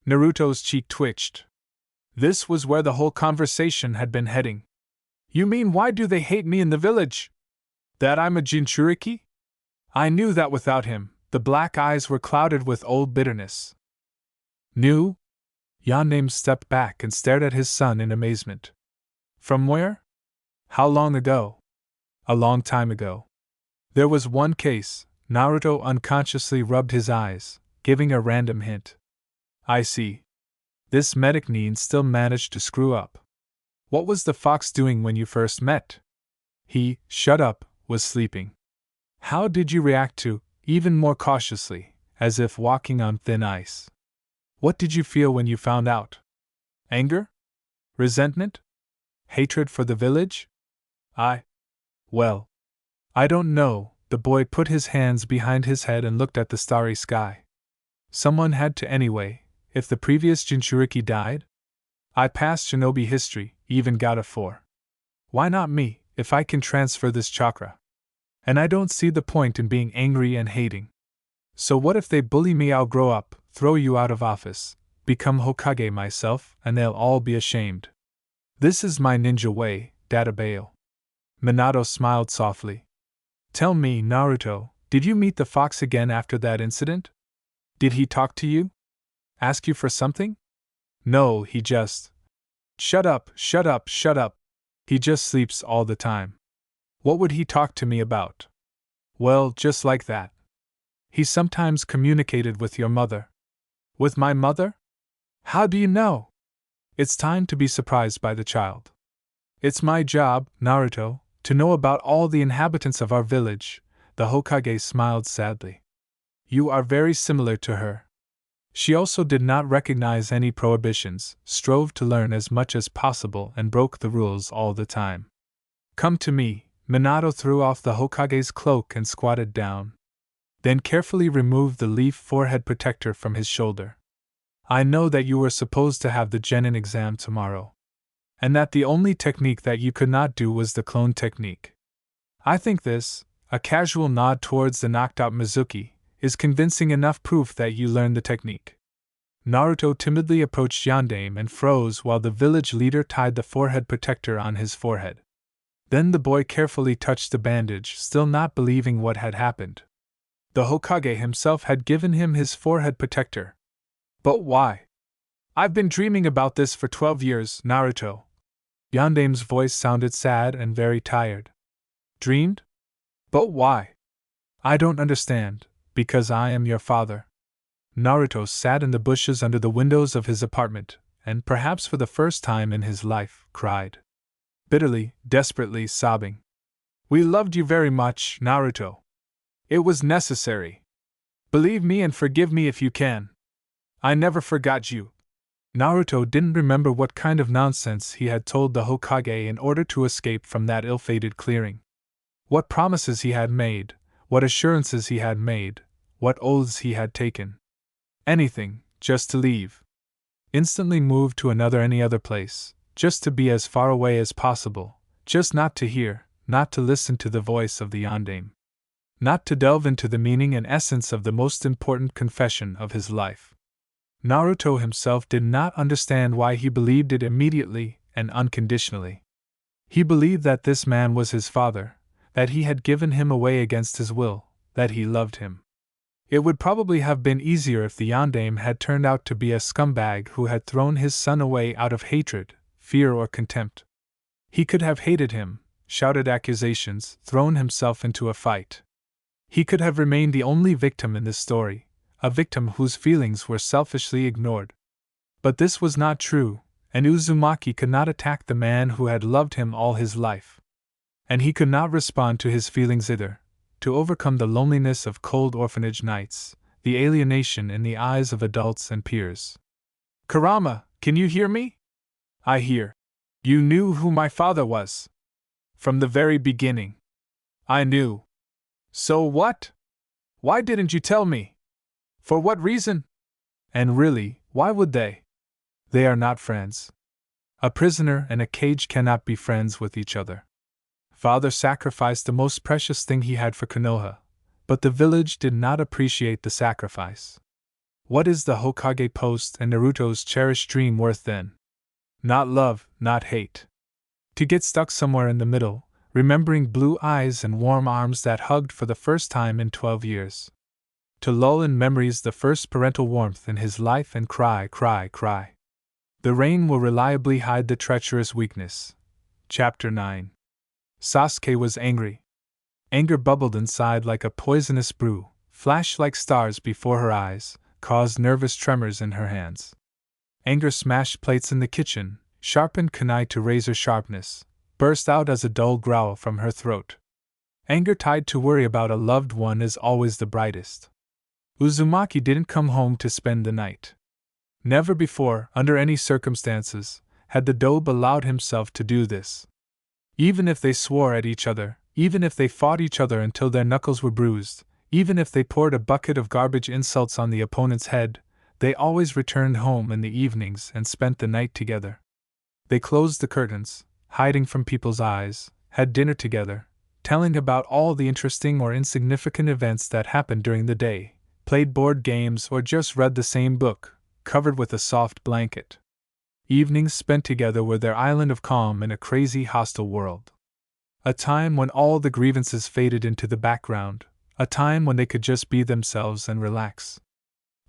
S1: Naruto's cheek twitched. This was where the whole conversation had been heading. You mean why do they hate me in the village? That I'm a Jinchuriki? I knew that without him. The black eyes were clouded with old bitterness. Knew? Yoname stepped back and stared at his son in amazement. From where? How long ago? A long time ago. There was one case. Naruto unconsciously rubbed his eyes, giving a random hint. I see. This medic Nin still managed to screw up. What was the fox doing when you first met? He, shut up, was sleeping. How did you react to, even more cautiously, as if walking on thin ice? What did you feel when you found out? Anger? Resentment? Hatred for the village? Well, I don't know. The boy put his hands behind his head and looked at the starry sky. Someone had to anyway, if the previous Jinchuriki died? I passed shinobi history, even got a 4. Why not me, if I can transfer this chakra? And I don't see the point in being angry and hating. So what if they bully me? I'll grow up, throw you out of office, become Hokage myself, and they'll all be ashamed. This is my ninja way, Databayo. Minato smiled softly. Tell me, Naruto, did you meet the fox again after that incident? Did he talk to you? Ask you for something? No, he just... Shut up, shut up, shut up. He just sleeps all the time. What would he talk to me about? Well, just like that. He sometimes communicated with your mother. With my mother? How do you know? It's time to be surprised by the child. It's my job, Naruto, to know about all the inhabitants of our village. The Hokage smiled sadly. You are very similar to her. She also did not recognize any prohibitions, strove to learn as much as possible, and broke the rules all the time. Come to me. Minato threw off the Hokage's cloak and squatted down. Then carefully removed the leaf forehead protector from his shoulder. I know that you were supposed to have the genin exam tomorrow, and that the only technique that you could not do was the clone technique. I think this, a casual nod towards the knocked-out Mizuki, is convincing enough proof that you learned the technique. Naruto timidly approached Yondaime and froze while the village leader tied the forehead protector on his forehead. Then the boy carefully touched the bandage, still not believing what had happened. The Hokage himself had given him his forehead protector. But why? I've been dreaming about this for 12 years, Naruto. Yondaime's voice sounded sad and very tired. Dreamed? But why? I don't understand. Because I am your father. Naruto sat in the bushes under the windows of his apartment, and perhaps for the first time in his life, cried. Bitterly, desperately sobbing. We loved you very much, Naruto. It was necessary. Believe me and forgive me if you can. I never forgot you. Naruto didn't remember what kind of nonsense he had told the Hokage in order to escape from that ill-fated clearing. What promises he had made, what assurances he had made, what oaths he had taken. Anything, just to leave. Instantly moved to any other place, just to be as far away as possible, just not to hear, not to listen to the voice of the Yondaime. Not to delve into the meaning and essence of the most important confession of his life. Naruto himself did not understand why he believed it immediately and unconditionally. He believed that this man was his father, that he had given him away against his will, that he loved him. It would probably have been easier if the yondaime had turned out to be a scumbag who had thrown his son away out of hatred, fear, or contempt. He could have hated him, shouted accusations, thrown himself into a fight. He could have remained the only victim in this story, a victim whose feelings were selfishly ignored. But this was not true, and Uzumaki could not attack the man who had loved him all his life. And he could not respond to his feelings either, to overcome the loneliness of cold orphanage nights, the alienation in the eyes of adults and peers. "Kurama, can you hear me?" "I hear. You knew who my father was." "From the very beginning." "I knew." "So what? Why didn't you tell me? For what reason?" "And really, why would they? They are not friends. A prisoner and a cage cannot be friends with each other. Father sacrificed the most precious thing he had for Konoha, but the village did not appreciate the sacrifice. What is the Hokage post and Naruto's cherished dream worth then? Not love, not hate. To get stuck somewhere in the middle, remembering blue eyes and warm arms that hugged for the first time in 12 years. To lull in memories the first parental warmth in his life and cry, cry, cry. The rain will reliably hide the treacherous weakness. Chapter 9. Sasuke was angry. Anger bubbled inside like a poisonous brew, flashed like stars before her eyes, caused nervous tremors in her hands. Anger smashed plates in the kitchen, sharpened kunai to razor sharpness, burst out as a dull growl from her throat. Anger tied to worry about a loved one is always the brightest. Uzumaki didn't come home to spend the night. Never before, under any circumstances, had the dobe allowed himself to do this. Even if they swore at each other, even if they fought each other until their knuckles were bruised, even if they poured a bucket of garbage insults on the opponent's head, they always returned home in the evenings and spent the night together. They closed the curtains, hiding from people's eyes, had dinner together, telling about all the interesting or insignificant events that happened during the day, played board games or just read the same book, covered with a soft blanket. Evenings spent together were their island of calm in a crazy, hostile world. A time when all the grievances faded into the background, a time when they could just be themselves and relax.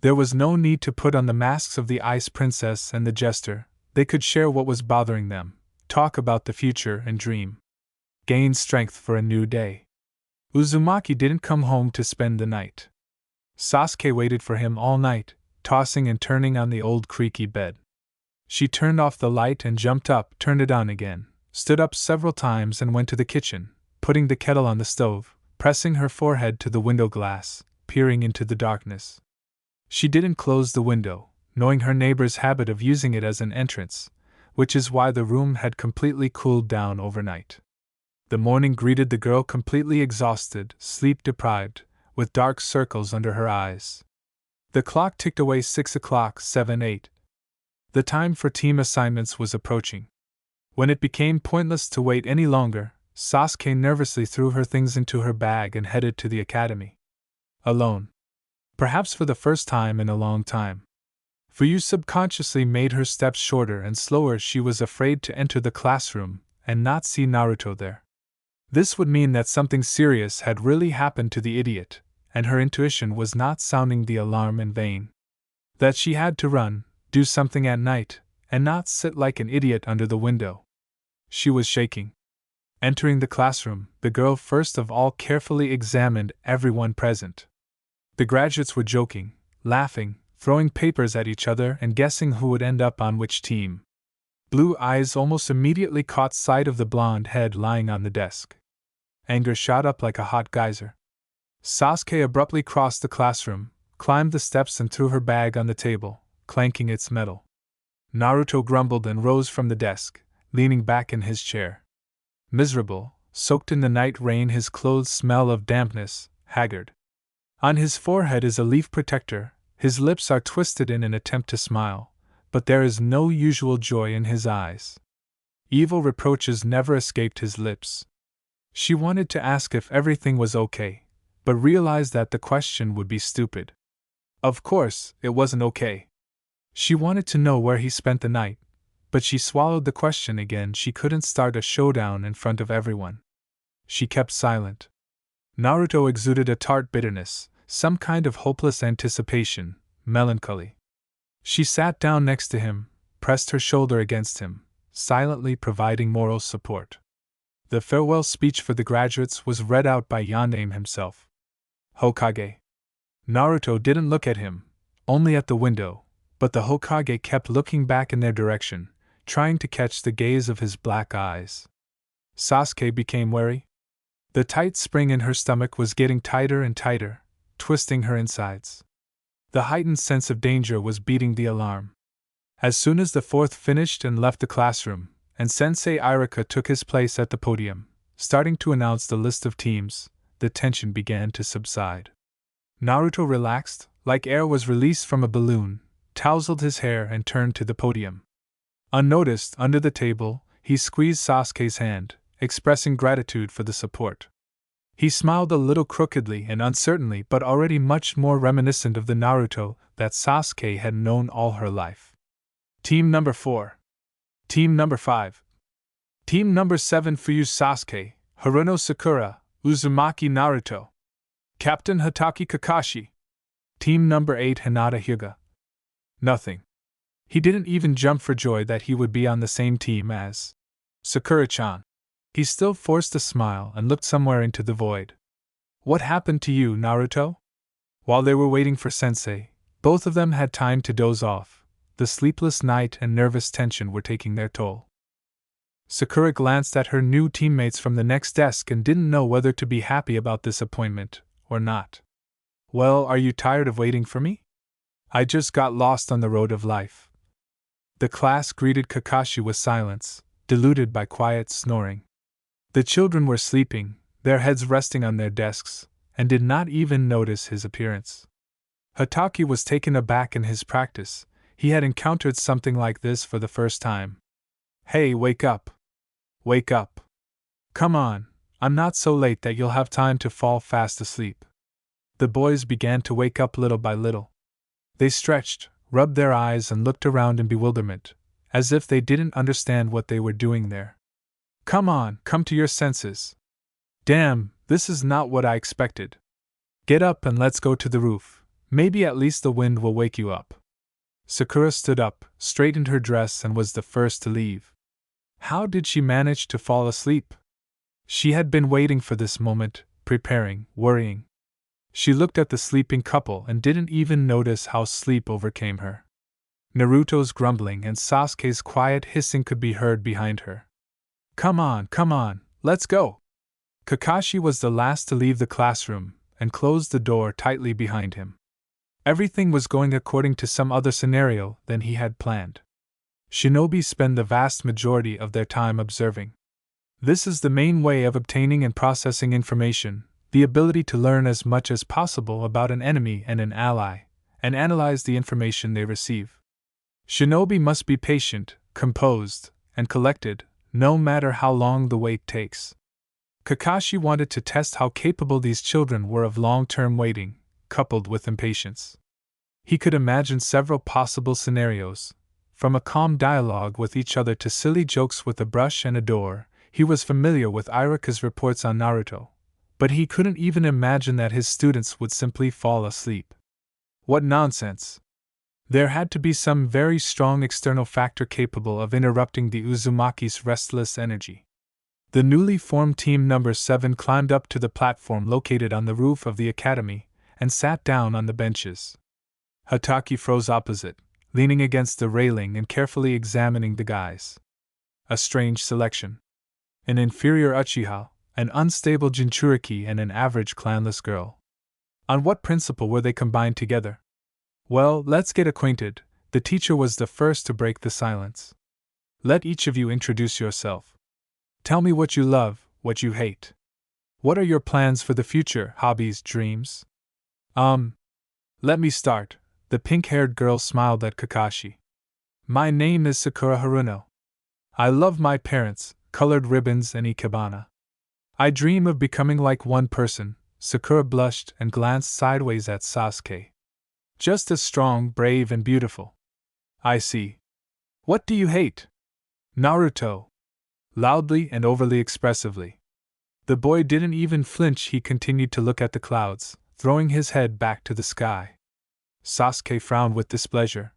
S1: There was no need to put on the masks of the Ice Princess and the Jester. They could share what was bothering them, talk about the future and dream. Gain strength for a new day. Uzumaki didn't come home to spend the night. Sasuke waited for him all night, tossing and turning on the old creaky bed. She turned off the light and jumped up, turned it on again, stood up several times and went to the kitchen, putting the kettle on the stove, pressing her forehead to the window glass, peering into the darkness. She didn't close the window, knowing her neighbor's habit of using it as an entrance, which is why the room had completely cooled down overnight. The morning greeted the girl completely exhausted, sleep-deprived, with dark circles under her eyes. The clock ticked away 6 o'clock, 7, 8. The time for team assignments was approaching. When it became pointless to wait any longer, Sasuke nervously threw her things into her bag and headed to the academy. Alone. Perhaps for the first time in a long time. Fuyu subconsciously made her steps shorter and slower. She was afraid to enter the classroom and not see Naruto there. This would mean that something serious had really happened to the idiot, and her intuition was not sounding the alarm in vain. That she had to run, do something at night, and not sit like an idiot under the window. She was shaking. Entering the classroom, the girl first of all carefully examined everyone present. The graduates were joking, laughing, throwing papers at each other and guessing who would end up on which team. Blue Eyes almost immediately caught sight of the blonde head lying on the desk. Anger shot up like a hot geyser. Sasuke abruptly crossed the classroom, climbed the steps and threw her bag on the table, clanking its metal. Naruto grumbled and rose from the desk, leaning back in his chair. Miserable, soaked in the night rain, his clothes smell of dampness, haggard. On his forehead is a leaf protector, his lips are twisted in an attempt to smile, but there is no usual joy in his eyes. Evil reproaches never escaped his lips. She wanted to ask if everything was okay, but realized that the question would be stupid. Of course, it wasn't okay. She wanted to know where he spent the night, but she swallowed the question again. She couldn't start a showdown in front of everyone. She kept silent. Naruto exuded a tart bitterness, some kind of hopeless anticipation, melancholy. She sat down next to him, pressed her shoulder against him, silently providing moral support. The farewell speech for the graduates was read out by Yoname himself. Hokage. Naruto didn't look at him, only at the window, but the Hokage kept looking back in their direction, trying to catch the gaze of his black eyes. Sasuke became wary. The tight spring in her stomach was getting tighter and tighter, twisting her insides. The heightened sense of danger was beating the alarm. As soon as the fourth finished and left the classroom, and Sensei Irika took his place at the podium, starting to announce the list of teams, the tension began to subside. Naruto relaxed, like air was released from a balloon, tousled his hair and turned to the podium. Unnoticed, under the table, he squeezed Sasuke's hand, expressing gratitude for the support. He smiled a little crookedly and uncertainly, but already much more reminiscent of the Naruto that Sasuke had known all her life. Team number 4. Team number 5. Team number 7 for you Sasuke, Haruno Sakura, Uzumaki Naruto. Captain Hatake Kakashi. Team number 8 Hinata Hyuga. Nothing. He didn't even jump for joy that he would be on the same team as Sakura-chan. He still forced a smile and looked somewhere into the void. What happened to you, Naruto? While they were waiting for Sensei, both of them had time to doze off. The sleepless night and nervous tension were taking their toll. Sakura glanced at her new teammates from the next desk and didn't know whether to be happy about this appointment or not. Well, are you tired of waiting for me? I just got lost on the road of life. The class greeted Kakashi with silence, diluted by quiet snoring. The children were sleeping, their heads resting on their desks, and did not even notice his appearance. Hatake was taken aback in his practice. He had encountered something like this for the first time. Hey, wake up! Wake up! Come on, I'm not so late that you'll have time to fall fast asleep. The boys began to wake up little by little. They stretched, rubbed their eyes, and looked around in bewilderment, as if they didn't understand what they were doing there. Come on, come to your senses. Damn, this is not what I expected. Get up and let's go to the roof. Maybe at least the wind will wake you up. Sakura stood up, straightened her dress, and was the first to leave. How did she manage to fall asleep? She had been waiting for this moment, preparing, worrying. She looked at the sleeping couple and didn't even notice how sleep overcame her. Naruto's grumbling and Sasuke's quiet hissing could be heard behind her. Come on, let's go! Kakashi was the last to leave the classroom and closed the door tightly behind him. Everything was going according to some other scenario than he had planned. Shinobi spend the vast majority of their time observing. This is the main way of obtaining and processing information, the ability to learn as much as possible about an enemy and an ally, and analyze the information they receive. Shinobi must be patient, composed, and collected, no matter how long the wait takes. Kakashi wanted to test how capable these children were of long-term waiting, coupled with impatience. He could imagine several possible scenarios, from a calm dialogue with each other to silly jokes with a brush and a door. He was familiar with Irika's reports on Naruto, but he couldn't even imagine that his students would simply fall asleep. What nonsense! There had to be some very strong external factor capable of interrupting the Uzumaki's restless energy. The newly formed Team Number 7 climbed up to the platform located on the roof of the academy and sat down on the benches. Hatake froze opposite, leaning against the railing and carefully examining the guys. A strange selection. An inferior Uchiha, an unstable Jinchuriki, and an average clanless girl. On what principle were they combined together? Well, let's get acquainted. The teacher was the first to break the silence. Let each of you introduce yourself. Tell me what you love, what you hate. What are your plans for the future, hobbies, dreams? Let me start. The pink-haired girl smiled at Kakashi. My name is Sakura Haruno. I love my parents, colored ribbons, and ikebana. I dream of becoming like one person. Sakura blushed and glanced sideways at Sasuke. Just as strong, brave, and beautiful. I see. What do you hate? Naruto! Loudly and overly expressively. The boy didn't even flinch, he continued to look at the clouds, throwing his head back to the sky. Sasuke frowned with displeasure.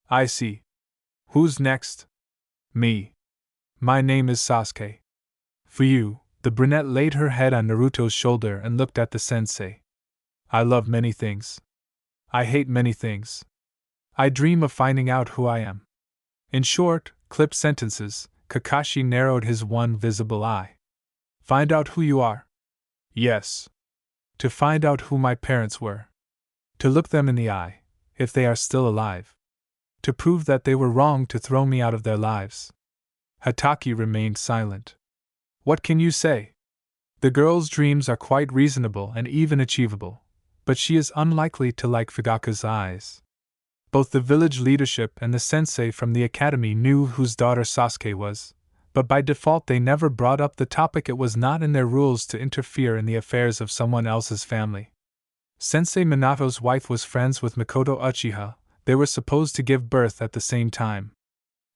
S1: I see. Who's next? Me. My name is Sasuke. For you, the brunette laid her head on Naruto's shoulder and looked at the sensei. I love many things. I hate many things. I dream of finding out who I am. In short, clipped sentences, Kakashi narrowed his one visible eye. Find out who you are? Yes. To find out who my parents were. To look them in the eye, if they are still alive. To prove that they were wrong to throw me out of their lives. Hatake remained silent. What can you say? The girl's dreams are quite reasonable and even achievable, but she is unlikely to like Fugaka's eyes. Both the village leadership and the sensei from the academy knew whose daughter Sasuke was, but by default they never brought up the topic. It was not in their rules to interfere in the affairs of someone else's family. Sensei Minato's wife was friends with Mikoto Uchiha. They were supposed to give birth at the same time.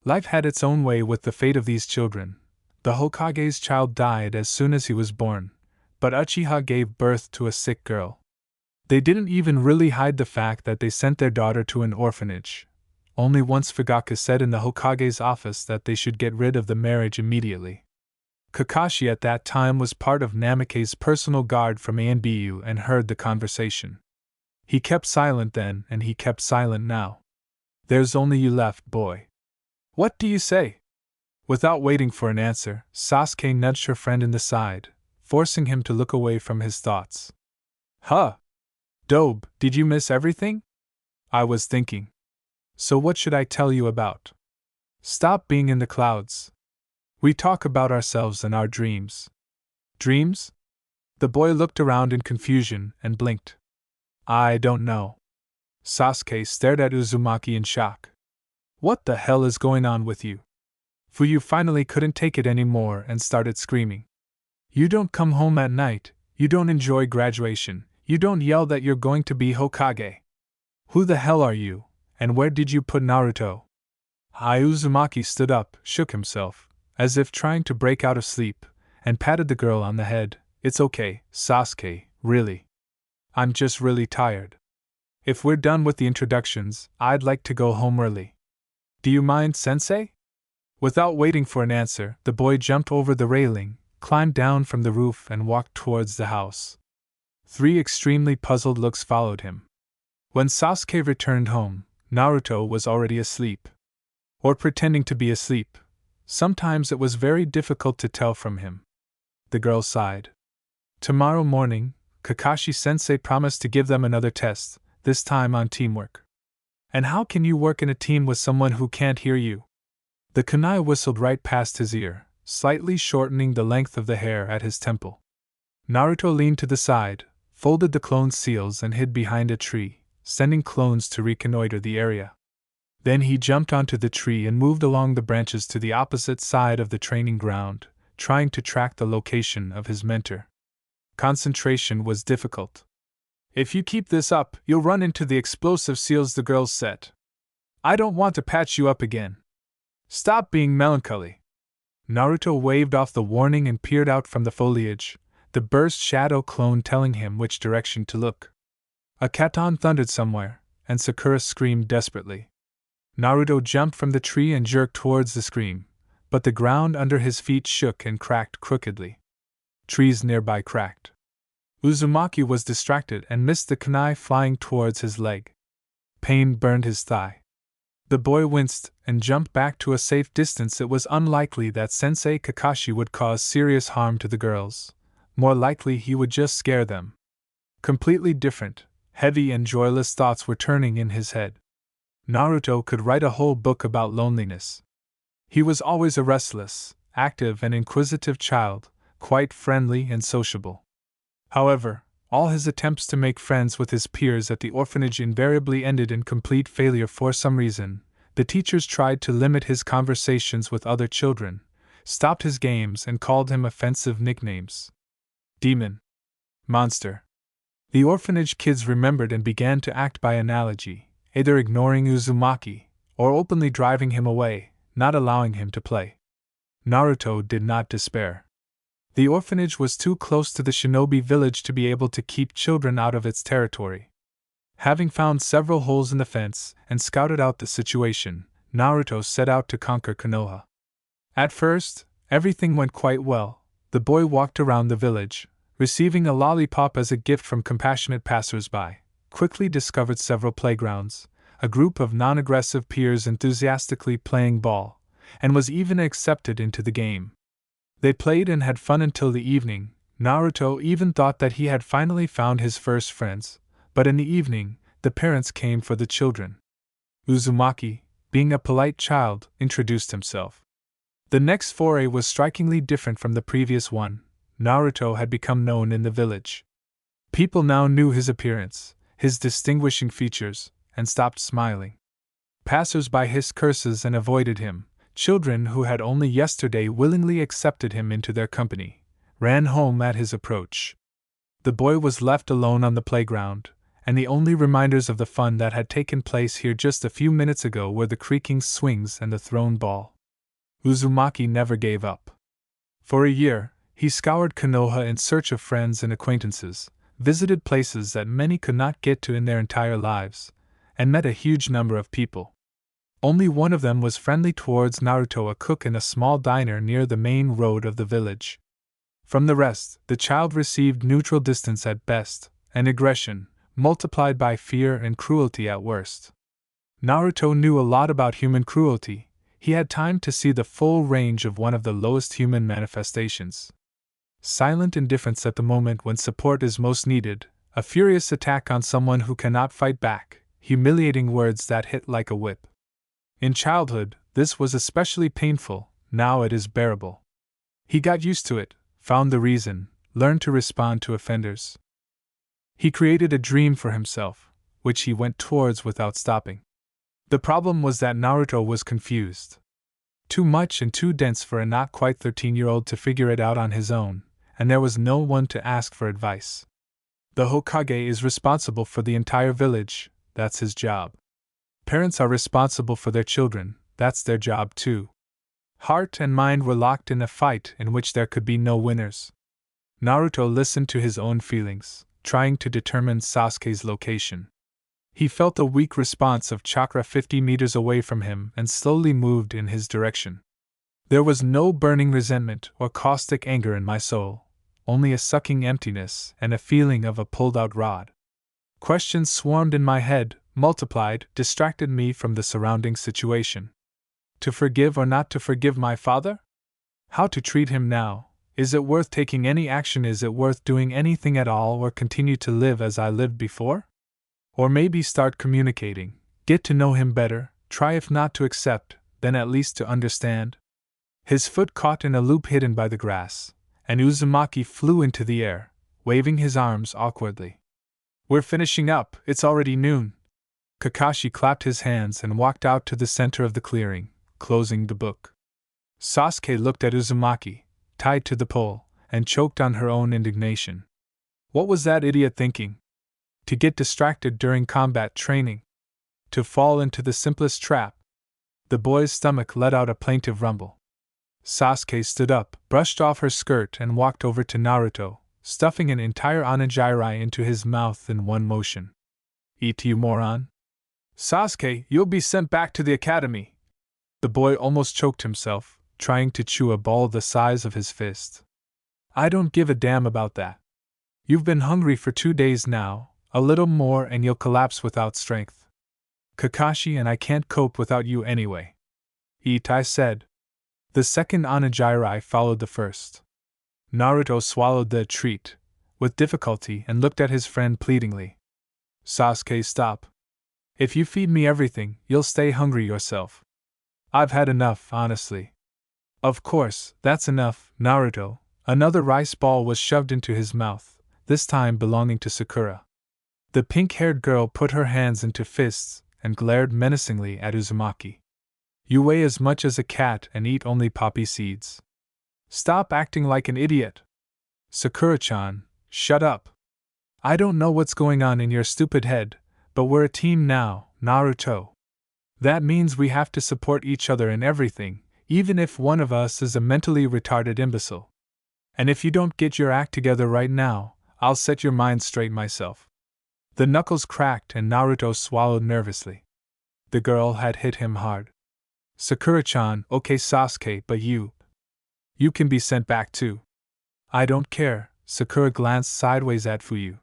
S1: Life had its own way with the fate of these children. The Hokage's child died as soon as he was born, but Uchiha gave birth to a sick girl. They didn't even really hide the fact that they sent their daughter to an orphanage. Only once Fugaka said in the Hokage's office that they should get rid of the marriage immediately. Kakashi at that time was part of Namake's personal guard from ANBU and heard the conversation. He kept silent then and he kept silent now. There's only you left, boy. What do you say? Without waiting for an answer, Sasuke nudged her friend in the side, forcing him to look away from his thoughts. Huh! Dobe, did you miss everything? I was thinking. So what should I tell you about? Stop being in the clouds. We talk about ourselves and our dreams. Dreams? The boy looked around in confusion and blinked. I don't know. Sasuke stared at Uzumaki in shock. What the hell is going on with you? Fuyu finally couldn't take it anymore and started screaming. You don't come home at night, you don't enjoy graduation, you don't yell that you're going to be Hokage. Who the hell are you, and where did you put Naruto? Uzumaki stood up, shook himself, as if trying to break out of sleep, and patted the girl on the head. It's okay, Sasuke, really. I'm just really tired. If we're done with the introductions, I'd like to go home early. Do you mind, sensei? Without waiting for an answer, the boy jumped over the railing, climbed down from the roof and walked towards the house. 3 extremely puzzled looks followed him. When Sasuke returned home, Naruto was already asleep. Or pretending to be asleep. Sometimes it was very difficult to tell from him. The girl sighed. Tomorrow morning, Kakashi-sensei promised to give them another test, this time on teamwork. And how can you work in a team with someone who can't hear you? The kunai whistled right past his ear, slightly shortening the length of the hair at his temple. Naruto leaned to the side, folded the clone's seals and hid behind a tree, sending clones to reconnoiter the area. Then he jumped onto the tree and moved along the branches to the opposite side of the training ground, trying to track the location of his mentor. Concentration was difficult. If you keep this up, you'll run into the explosive seals, the girl said. I don't want to patch you up again. Stop being melancholy. Naruto waved off the warning and peered out from the foliage, the burst shadow clone telling him which direction to look. A katon thundered somewhere, and Sakura screamed desperately. Naruto jumped from the tree and jerked towards the scream, but the ground under his feet shook and cracked crookedly. Trees nearby cracked. Uzumaki was distracted and missed the kunai flying towards his leg. Pain burned his thigh. The boy winced and jumped back to a safe distance. It was unlikely that Sensei Kakashi would cause serious harm to the girls. More likely he would just scare them. Completely different, heavy and joyless thoughts were turning in his head. Naruto could write a whole book about loneliness. He was always a restless, active and inquisitive child, quite friendly and sociable. However, all his attempts to make friends with his peers at the orphanage invariably ended in complete failure for some reason. The teachers tried to limit his conversations with other children, stopped his games and called him offensive nicknames. Demon. Monster. The orphanage kids remembered and began to act by analogy, either ignoring Uzumaki, or openly driving him away, not allowing him to play. Naruto did not despair. The orphanage was too close to the shinobi village to be able to keep children out of its territory. Having found several holes in the fence and scouted out the situation, Naruto set out to conquer Konoha. At first, everything went quite well. The boy walked around the village, receiving a lollipop as a gift from compassionate passers-by, quickly discovered several playgrounds, a group of non-aggressive peers enthusiastically playing ball, and was even accepted into the game. They played and had fun until the evening. Naruto even thought that he had finally found his first friends, but in the evening, the parents came for the children. Uzumaki, being a polite child, introduced himself. The next foray was strikingly different from the previous one. Naruto had become known in the village. People now knew his appearance, his distinguishing features, and stopped smiling. Passers-by hissed curses and avoided him. Children who had only yesterday willingly accepted him into their company ran home at his approach. The boy was left alone on the playground, and the only reminders of the fun that had taken place here just a few minutes ago were the creaking swings and the thrown ball. Uzumaki never gave up. For a year, he scoured Konoha in search of friends and acquaintances, visited places that many could not get to in their entire lives, and met a huge number of people. Only one of them was friendly towards Naruto, a cook in a small diner near the main road of the village. From the rest, the child received neutral distance at best, and aggression, multiplied by fear and cruelty at worst. Naruto knew a lot about human cruelty. He had time to see the full range of one of the lowest human manifestations. Silent indifference at the moment when support is most needed, a furious attack on someone who cannot fight back, humiliating words that hit like a whip. In childhood, this was especially painful. Now it is bearable. He got used to it, found the reason, learned to respond to offenders. He created a dream for himself, which he went towards without stopping. The problem was that Naruto was confused. Too much and too dense for a not quite 13-year-old to figure it out on his own, and there was no one to ask for advice. The Hokage is responsible for the entire village, that's his job. Parents are responsible for their children, that's their job too. Heart and mind were locked in a fight in which there could be no winners. Naruto listened to his own feelings, trying to determine Sasuke's location. He felt a weak response of chakra 50 meters away from him and slowly moved in his direction. There was no burning resentment or caustic anger in my soul, only a sucking emptiness and a feeling of a pulled-out rod. Questions swarmed in my head, multiplied, distracted me from the surrounding situation. To forgive or not to forgive my father? How to treat him now? Is it worth taking any action? Is it worth doing anything at all, or continue to live as I lived before? Or maybe start communicating, get to know him better, try if not to accept, then at least to understand? His foot caught in a loop hidden by the grass, and Uzumaki flew into the air, waving his arms awkwardly. We're finishing up, it's already noon. Kakashi clapped his hands and walked out to the center of the clearing, closing the book. Sasuke looked at Uzumaki, tied to the pole, and choked on her own indignation. What was that idiot thinking? To get distracted during combat training? To fall into the simplest trap? The boy's stomach let out a plaintive rumble. Sasuke stood up, brushed off her skirt, and walked over to Naruto, stuffing an entire onigiri into his mouth in one motion. Eat, you moron! Sasuke, you'll be sent back to the academy! The boy almost choked himself, trying to chew a ball the size of his fist. I don't give a damn about that. You've been hungry for 2 days now, a little more and you'll collapse without strength. Kakashi and I can't cope without you anyway. Eat, I said. The second onigiri followed the first. Naruto swallowed the treat, with difficulty, and looked at his friend pleadingly. Sasuke, stop. If you feed me everything, you'll stay hungry yourself. I've had enough, honestly. Of course, that's enough, Naruto. Another rice ball was shoved into his mouth, this time belonging to Sakura. The pink-haired girl put her hands into fists and glared menacingly at Uzumaki. You weigh as much as a cat and eat only poppy seeds. Stop acting like an idiot. Sakura-chan, shut up. I don't know what's going on in your stupid head, but we're a team now, Naruto. That means we have to support each other in everything, even if one of us is a mentally retarded imbecile. And if you don't get your act together right now, I'll set your mind straight myself. The knuckles cracked and Naruto swallowed nervously. The girl had hit him hard. Sakura-chan, okay Sasuke, but you can be sent back too. I don't care, Sakura glanced sideways at Fuyu.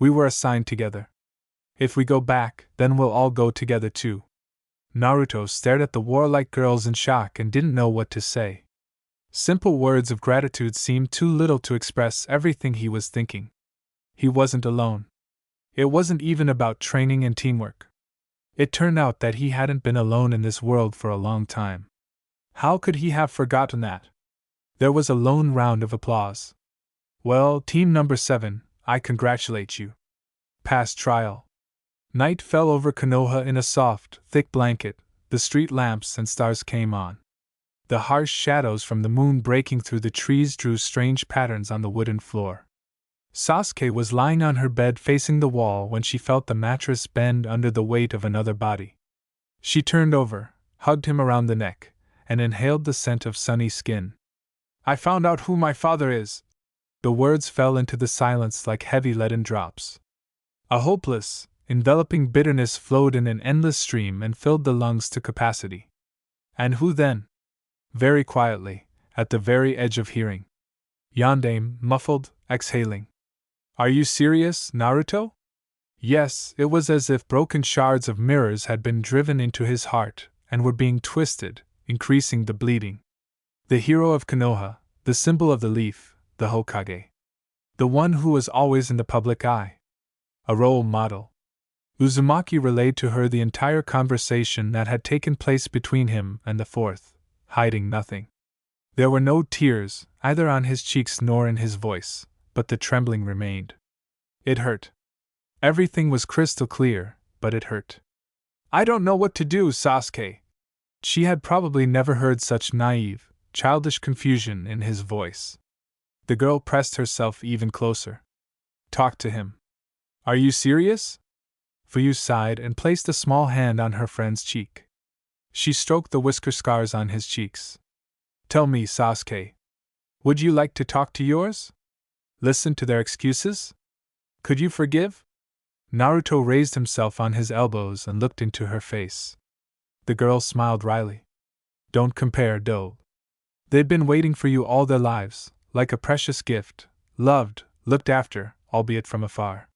S1: We were assigned together. If we go back, then we'll all go together too. Naruto stared at the warlike girls in shock and didn't know what to say. Simple words of gratitude seemed too little to express everything he was thinking. He wasn't alone. It wasn't even about training and teamwork. It turned out that he hadn't been alone in this world for a long time. How could he have forgotten that? There was a lone round of applause. Well, team number 7, I congratulate you. Passed trial. Night fell over Konoha in a soft, thick blanket, the street lamps and stars came on. The harsh shadows from the moon breaking through the trees drew strange patterns on the wooden floor. Sasuke was lying on her bed facing the wall when she felt the mattress bend under the weight of another body. She turned over, hugged him around the neck, and inhaled the scent of sunny skin. I found out who my father is. The words fell into the silence like heavy leaden drops. A hopeless, enveloping bitterness flowed in an endless stream and filled the lungs to capacity. And who then? Very quietly, at the very edge of hearing. Yondaime, muffled, exhaling. Are you serious, Naruto? Yes, it was as if broken shards of mirrors had been driven into his heart and were being twisted, increasing the bleeding. The hero of Konoha, the symbol of the leaf, the Hokage. The one who was always in the public eye. A role model. Uzumaki relayed to her the entire conversation that had taken place between him and the fourth, hiding nothing. There were no tears, either on his cheeks nor in his voice, but the trembling remained. It hurt. Everything was crystal clear, but it hurt. I don't know what to do, Sasuke. She had probably never heard such naive, childish confusion in his voice. The girl pressed herself even closer. Talk to him. Are you serious? Fuyu sighed and placed a small hand on her friend's cheek. She stroked the whisker scars on his cheeks. Tell me, Sasuke. Would you like to talk to yours? Listen to their excuses? Could you forgive? Naruto raised himself on his elbows and looked into her face. The girl smiled wryly. Don't compare, doe. They'd been waiting for you all their lives, like a precious gift, loved, looked after, albeit from afar.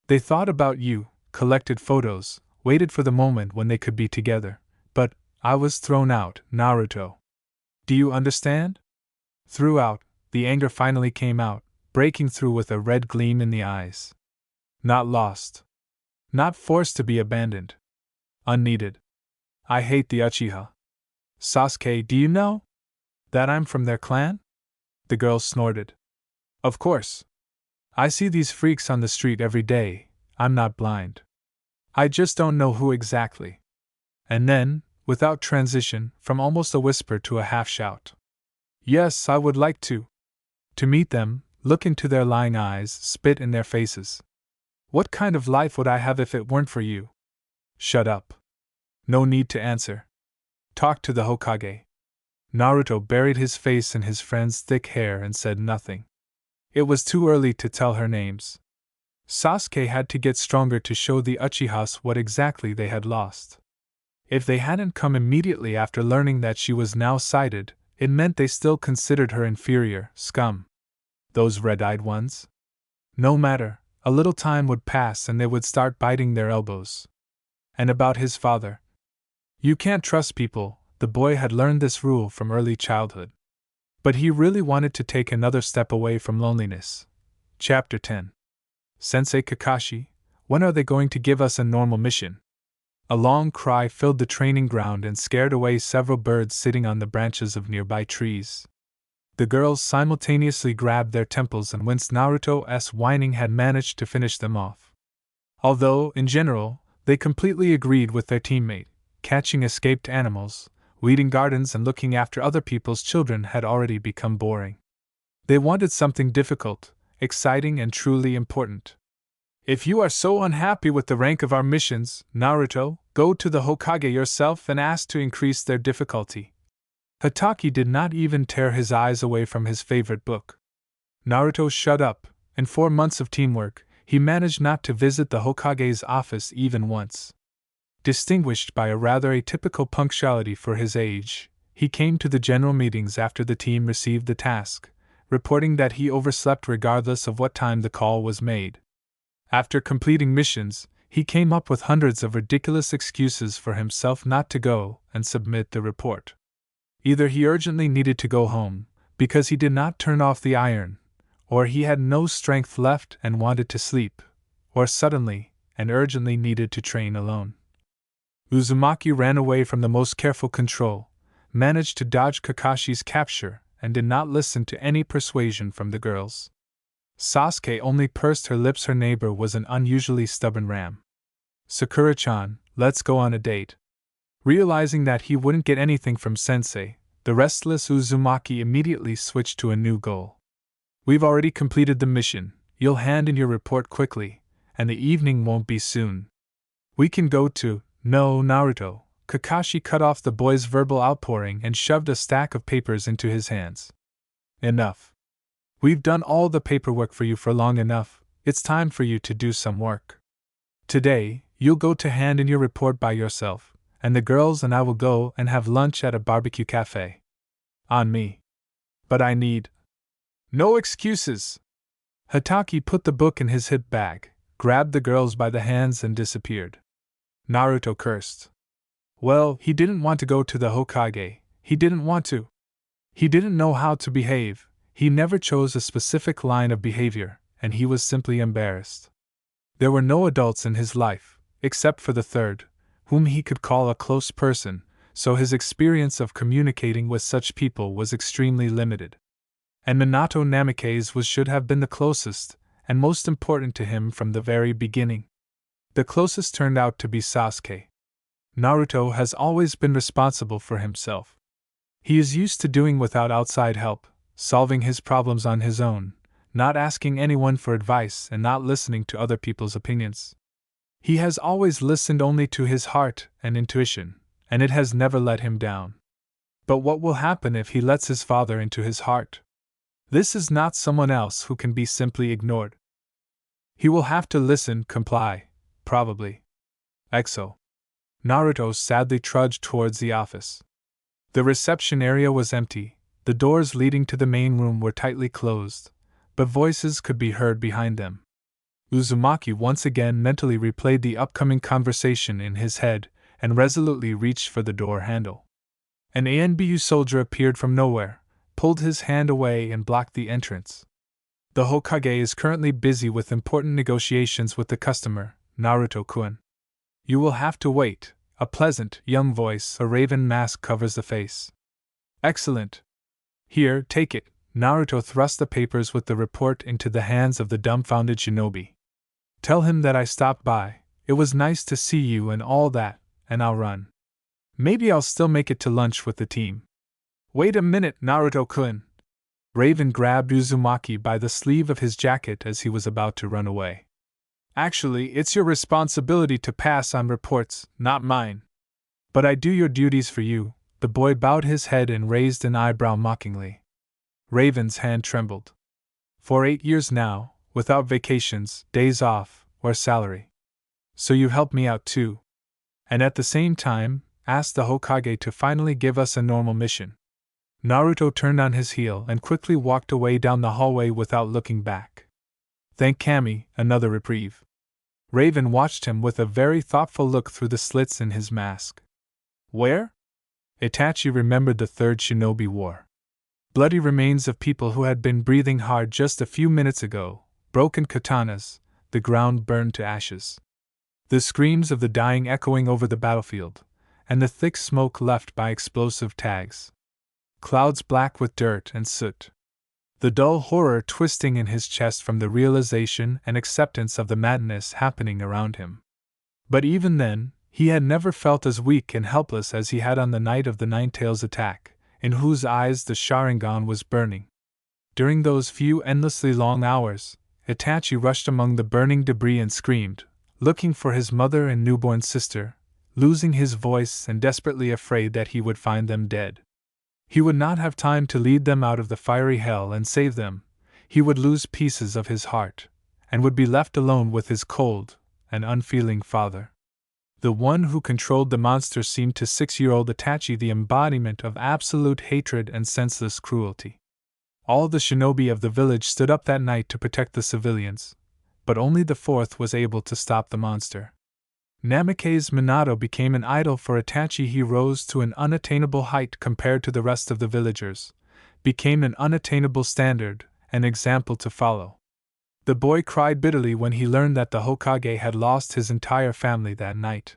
S1: They thought about you, collected photos, waited for the moment when they could be together, but I was thrown out, Naruto. Do you understand? Throughout, the anger finally came out, breaking through with a red gleam in the eyes. Not lost. Not forced to be abandoned. Unneeded. I hate the Uchiha. Sasuke, do you know that I'm from their clan? The girl snorted. Of course. I see these freaks on the street every day, I'm not blind. I just don't know who exactly. And then, without transition, from almost a whisper to a half shout. Yes, I would like to. To meet them, look into their lying eyes, spit in their faces. What kind of life would I have if it weren't for you? Shut up. No need to answer. Talk to the Hokage. Naruto buried his face in his friend's thick hair and said nothing. It was too early to tell her names. Sasuke had to get stronger to show the Uchihas what exactly they had lost. If they hadn't come immediately after learning that she was now sighted, it meant they still considered her inferior, scum. Those red-eyed ones? No matter, a little time would pass and they would start biting their elbows. And about his father. You can't trust people, the boy had learned this rule from early childhood. But he really wanted to take another step away from loneliness. Chapter 10. Sensei Kakashi, when are they going to give us a normal mission? A long cry filled the training ground and scared away several birds sitting on the branches of nearby trees. The girls simultaneously grabbed their temples and winced. Naruto's whining had managed to finish them off. Although, in general, they completely agreed with their teammate, catching escaped animals, weeding gardens and looking after other people's children had already become boring. They wanted something difficult, exciting and truly important. If you are so unhappy with the rank of our missions, Naruto, go to the Hokage yourself and ask to increase their difficulty. Hatake did not even tear his eyes away from his favorite book. Naruto shut up. In 4 months of teamwork, he managed not to visit the Hokage's office even once. Distinguished by a rather atypical punctuality for his age, he came to the general meetings after the team received the task, reporting that he overslept regardless of what time the call was made. After completing missions, he came up with hundreds of ridiculous excuses for himself not to go and submit the report. Either he urgently needed to go home, because he did not turn off the iron, or he had no strength left and wanted to sleep, or suddenly and urgently needed to train alone. Uzumaki ran away from the most careful control, managed to dodge Kakashi's capture, and did not listen to any persuasion from the girls. Sasuke only pursed her lips. Her neighbor was an unusually stubborn ram. Sakura-chan, let's go on a date. Realizing that he wouldn't get anything from Sensei, the restless Uzumaki immediately switched to a new goal. We've already completed the mission, you'll hand in your report quickly, and the evening won't be soon. We can go to— No, Naruto. Kakashi cut off the boy's verbal outpouring and shoved a stack of papers into his hands. Enough. We've done all the paperwork for you for long enough, it's time for you to do some work. Today, you'll go to hand in your report by yourself, and the girls and I will go and have lunch at a barbecue cafe. On me. But I need— No excuses! Hatake put the book in his hip bag, grabbed the girls by the hands and disappeared. Naruto cursed. Well, he didn't want to go to the Hokage, he didn't want to. He didn't know how to behave, he never chose a specific line of behavior, and he was simply embarrassed. There were no adults in his life, except for the third, whom he could call a close person, so his experience of communicating with such people was extremely limited. And Minato Namikaze should have been the closest, and most important to him from the very beginning. The closest turned out to be Sasuke. Naruto has always been responsible for himself. He is used to doing without outside help, solving his problems on his own, not asking anyone for advice and not listening to other people's opinions. He has always listened only to his heart and intuition, and it has never let him down. But what will happen if he lets his father into his heart? This is not someone else who can be simply ignored. He will have to listen, comply, probably. EXO. Naruto sadly trudged towards the office. The reception area was empty, the doors leading to the main room were tightly closed, but voices could be heard behind them. Uzumaki once again mentally replayed the upcoming conversation in his head and resolutely reached for the door handle. An ANBU soldier appeared from nowhere, pulled his hand away and blocked the entrance. The Hokage is currently busy with important negotiations with the customer, Naruto-kun. You will have to wait. A pleasant, young voice, a raven mask covers the face. Excellent. Here, take it. Naruto thrust the papers with the report into the hands of the dumbfounded shinobi. Tell him that I stopped by, it was nice to see you and all that, and I'll run. Maybe I'll still make it to lunch with the team. Wait a minute, Naruto-kun. Raven grabbed Uzumaki by the sleeve of his jacket as he was about to run away. Actually, it's your responsibility to pass on reports, not mine. But I do your duties for you. The boy bowed his head and raised an eyebrow mockingly. Raven's hand trembled. For 8 years now, without vacations, days off, or salary. So you help me out too. And at the same time, ask the Hokage to finally give us a normal mission. Naruto turned on his heel and quickly walked away down the hallway without looking back. Thank Kami, another reprieve. Raven watched him with a very thoughtful look through the slits in his mask. Where? Itachi remembered the third shinobi war. Bloody remains of people who had been breathing hard just a few minutes ago, broken katanas, the ground burned to ashes. The screams of the dying echoing over the battlefield, and the thick smoke left by explosive tags. Clouds black with dirt and soot. The dull horror twisting in his chest from the realization and acceptance of the madness happening around him. But even then, he had never felt as weak and helpless as he had on the night of the Nine-Tails attack, in whose eyes the Sharingan was burning. During those few endlessly long hours, Itachi rushed among the burning debris and screamed, looking for his mother and newborn sister, losing his voice and desperately afraid that he would find them dead. He would not have time to lead them out of the fiery hell and save them. He would lose pieces of his heart, and would be left alone with his cold and unfeeling father. The one who controlled the monster seemed to 6-year-old Itachi the embodiment of absolute hatred and senseless cruelty. All the shinobi of the village stood up that night to protect the civilians, but only the fourth was able to stop the monster. Namikaze Minato became an idol for Itachi. He rose to an unattainable height compared to the rest of the villagers, became an unattainable standard, an example to follow. The boy cried bitterly when he learned that the Hokage had lost his entire family that night.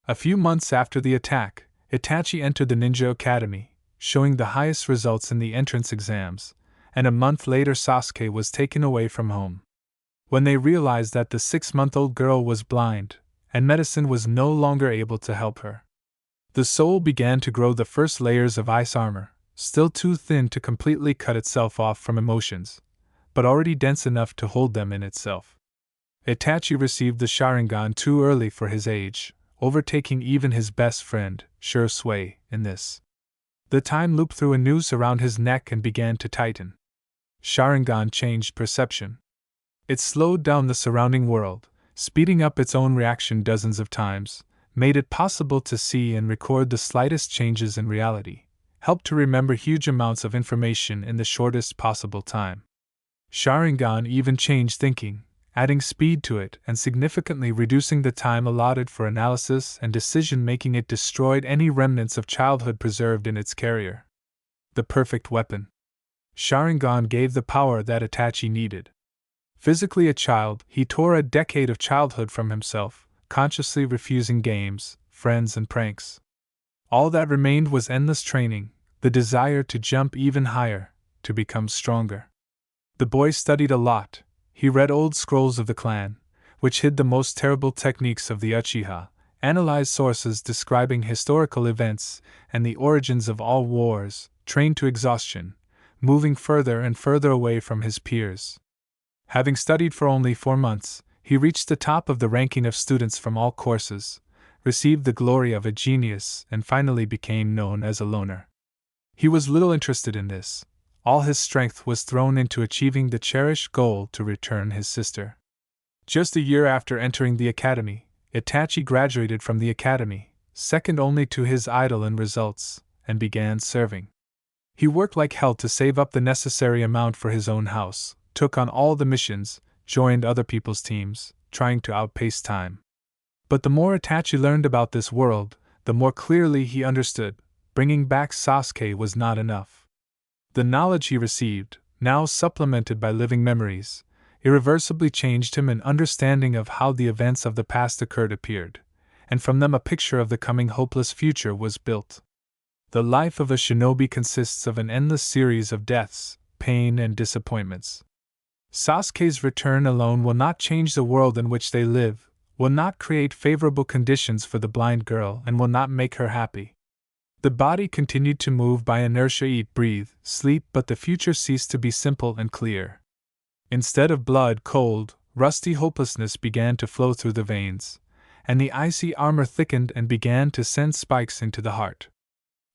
S1: A few months after the attack, Itachi entered the Ninja Academy, showing the highest results in the entrance exams, and a month later Sasuke was taken away from home. When they realized that the 6-month-old girl was blind, and medicine was no longer able to help her, the soul began to grow the first layers of ice armor, still too thin to completely cut itself off from emotions, but already dense enough to hold them in itself. Itachi received the Sharingan too early for his age, overtaking even his best friend, Shui, in this. The time loop threw a noose around his neck and began to tighten. Sharingan changed perception. It slowed down the surrounding world, speeding up its own reaction dozens of times, made it possible to see and record the slightest changes in reality, helped to remember huge amounts of information in the shortest possible time. Sharingan even changed thinking, adding speed to it and significantly reducing the time allotted for analysis and decision-making. It destroyed any remnants of childhood preserved in its carrier. The perfect weapon. Sharingan gave the power that Itachi needed. Physically a child, he tore a decade of childhood from himself, consciously refusing games, friends, and pranks. All that remained was endless training, the desire to jump even higher, to become stronger. The boy studied a lot. He read old scrolls of the clan, which hid the most terrible techniques of the Uchiha, analyzed sources describing historical events and the origins of all wars, trained to exhaustion, moving further and further away from his peers. Having studied for only 4 months, he reached the top of the ranking of students from all courses, received the glory of a genius, and finally became known as a loner. He was little interested in this. All his strength was thrown into achieving the cherished goal to return his sister. Just a year after entering the academy, Itachi graduated from the academy, second only to his idol in results, and began serving. He worked like hell to save up the necessary amount for his own house, took on all the missions, joined other people's teams, trying to outpace time. But the more Itachi learned about this world, the more clearly he understood, bringing back Sasuke was not enough. The knowledge he received, now supplemented by living memories, irreversibly changed him. An understanding of how the events of the past occurred appeared, and from them a picture of the coming hopeless future was built. The life of a shinobi consists of an endless series of deaths, pain, and disappointments. Sasuke's return alone will not change the world in which they live, will not create favorable conditions for the blind girl, and will not make her happy. The body continued to move by inertia, eat, breathe, sleep, but the future ceased to be simple and clear. Instead of blood, cold, rusty hopelessness began to flow through the veins, and the icy armor thickened and began to send spikes into the heart.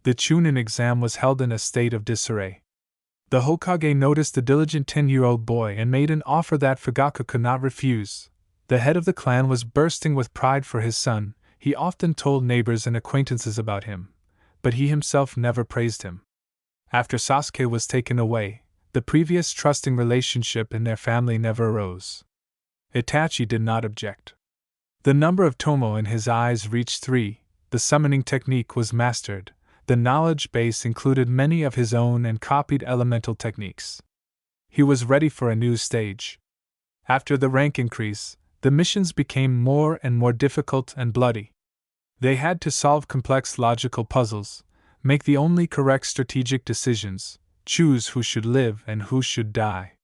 S1: The Chunin exam was held in a state of disarray. The Hokage noticed the diligent 10-year-old boy and made an offer that Fugaku could not refuse. The head of the clan was bursting with pride for his son. He often told neighbors and acquaintances about him, but he himself never praised him. After Sasuke was taken away, the previous trusting relationship in their family never arose. Itachi did not object. The number of tomo in his eyes reached 3, the summoning technique was mastered. The knowledge base included many of his own and copied elemental techniques. He was ready for a new stage. After the rank increase, the missions became more and more difficult and bloody. They had to solve complex logical puzzles, make the only correct strategic decisions, choose who should live and who should die.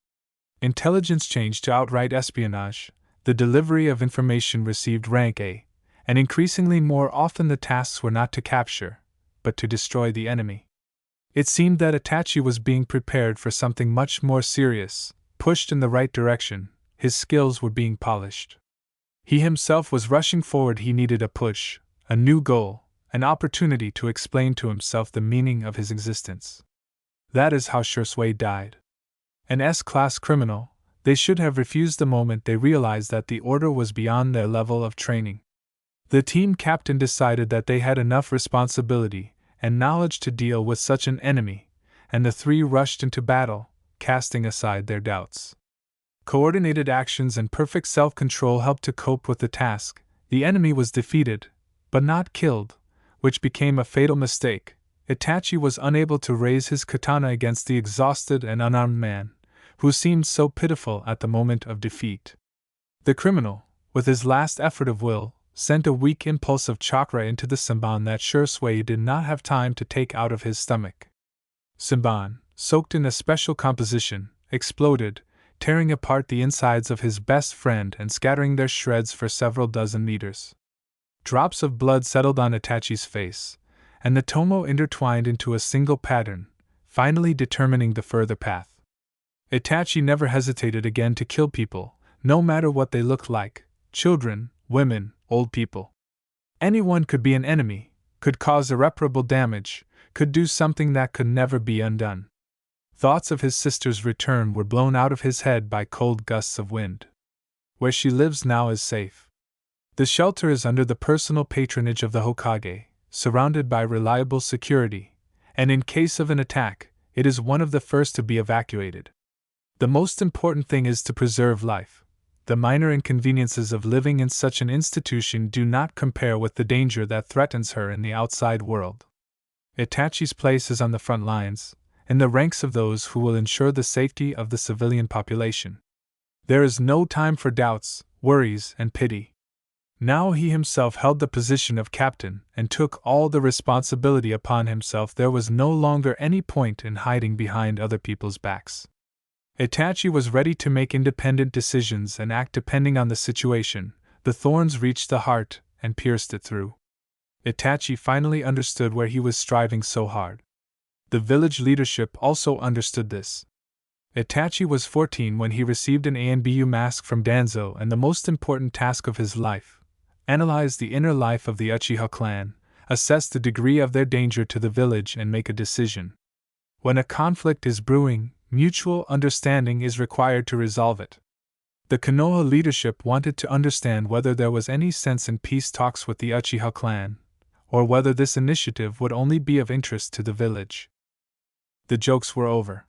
S1: Intelligence changed to outright espionage, the delivery of information received rank A, and increasingly more often the tasks were not to capture, but to destroy the enemy. It seemed that Itachi was being prepared for something much more serious, pushed in the right direction, his skills were being polished. He himself was rushing forward. He needed a push, a new goal, an opportunity to explain to himself the meaning of his existence. That is how Shursui died. An S-class criminal, they should have refused the moment they realized that the order was beyond their level of training. The team captain decided that they had enough responsibility and knowledge to deal with such an enemy, and the three rushed into battle, casting aside their doubts. Coordinated actions and perfect self-control helped to cope with the task. The enemy was defeated, but not killed, which became a fatal mistake. Itachi was unable to raise his katana against the exhausted and unarmed man, who seemed so pitiful at the moment of defeat. The criminal, with his last effort of will, sent a weak impulse of chakra into the Senbon that Shursui did not have time to take out of his stomach. Senbon, soaked in a special composition, exploded, tearing apart the insides of his best friend and scattering their shreds for several dozen meters. Drops of blood settled on Itachi's face, and the tomo intertwined into a single pattern, finally determining the further path. Itachi never hesitated again to kill people, no matter what they looked like: children, women, old people. Anyone could be an enemy, could cause irreparable damage, could do something that could never be undone. Thoughts of his sister's return were blown out of his head by cold gusts of wind. Where she lives now is safe. The shelter is under the personal patronage of the Hokage, surrounded by reliable security, and in case of an attack, it is one of the first to be evacuated. The most important thing is to preserve life. The minor inconveniences of living in such an institution do not compare with the danger that threatens her in the outside world. Itachi's place is on the front lines, in the ranks of those who will ensure the safety of the civilian population. There is no time for doubts, worries, and pity. Now he himself held the position of captain and took all the responsibility upon himself. There was no longer any point in hiding behind other people's backs. Itachi was ready to make independent decisions and act depending on the situation. The thorns reached the heart and pierced it through. Itachi finally understood where he was striving so hard. The village leadership also understood this. Itachi was 14 when he received an ANBU mask from Danzo, and the most important task of his life: analyze the inner life of the Uchiha clan, assess the degree of their danger to the village, and make a decision. When a conflict is brewing, mutual understanding is required to resolve it. The Konoha leadership wanted to understand whether there was any sense in peace talks with the Uchiha clan, or whether this initiative would only be of interest to the village. The jokes were over.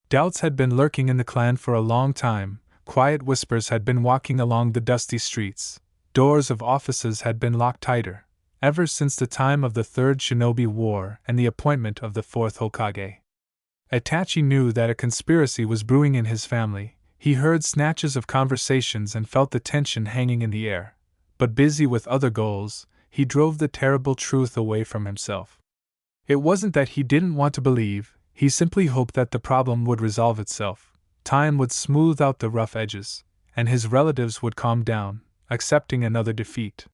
S1: Doubts had been lurking in the clan for a long time. Quiet whispers had been walking along the dusty streets. Doors of offices had been locked tighter, ever since the time of the Third Shinobi War and the appointment of the Fourth Hokage. Itachi knew that a conspiracy was brewing in his family. He heard snatches of conversations and felt the tension hanging in the air. But busy with other goals, he drove the terrible truth away from himself. It wasn't that he didn't want to believe, he simply hoped that the problem would resolve itself. Time would smooth out the rough edges, and his relatives would calm down, accepting another defeat.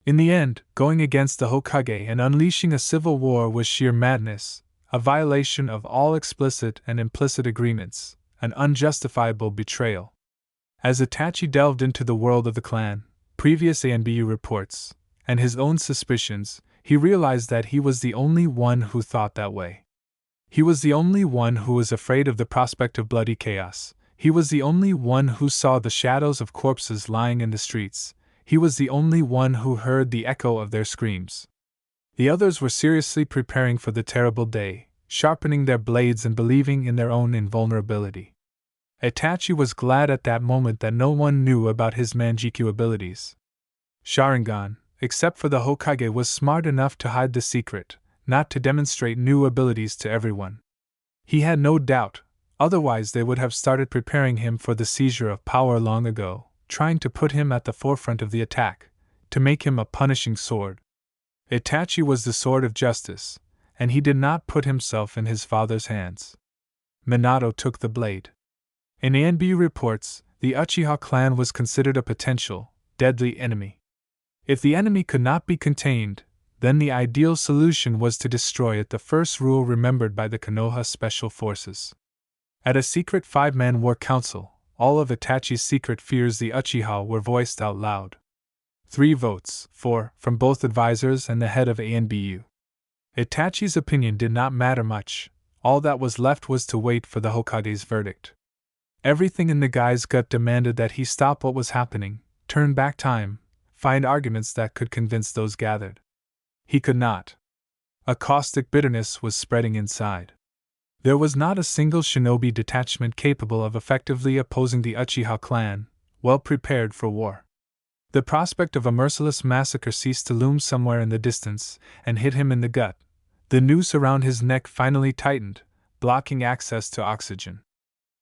S1: In the end, going against the Hokage and unleashing a civil war was sheer madness, a violation of all explicit and implicit agreements, an unjustifiable betrayal. As Itachi delved into the world of the clan, previous ANBU reports, and his own suspicions, he realized that he was the only one who thought that way. He was the only one who was afraid of the prospect of bloody chaos. He was the only one who saw the shadows of corpses lying in the streets. He was the only one who heard the echo of their screams. The others were seriously preparing for the terrible day, sharpening their blades and believing in their own invulnerability. Itachi was glad at that moment that no one knew about his Manjikyu abilities. Sharingan, except for the Hokage, was smart enough to hide the secret, not to demonstrate new abilities to everyone. He had no doubt, otherwise they would have started preparing him for the seizure of power long ago, trying to put him at the forefront of the attack, to make him a punishing sword. Itachi was the sword of justice, and he did not put himself in his father's hands. Minato took the blade. In ANB reports, the Uchiha clan was considered a potential, deadly enemy. If the enemy could not be contained, then the ideal solution was to destroy it, the first rule remembered by the Konoha Special Forces. At a secret 5-man war council, all of Itachi's secret fears the Uchiha were voiced out loud. 3 votes, 4, from both advisors and the head of ANBU. Itachi's opinion did not matter much, all that was left was to wait for the Hokage's verdict. Everything in the guy's gut demanded that he stop what was happening, turn back time, find arguments that could convince those gathered. He could not. A caustic bitterness was spreading inside. There was not a single shinobi detachment capable of effectively opposing the Uchiha clan, well prepared for war. The prospect of a merciless massacre ceased to loom somewhere in the distance and hit him in the gut. The noose around his neck finally tightened, blocking access to oxygen.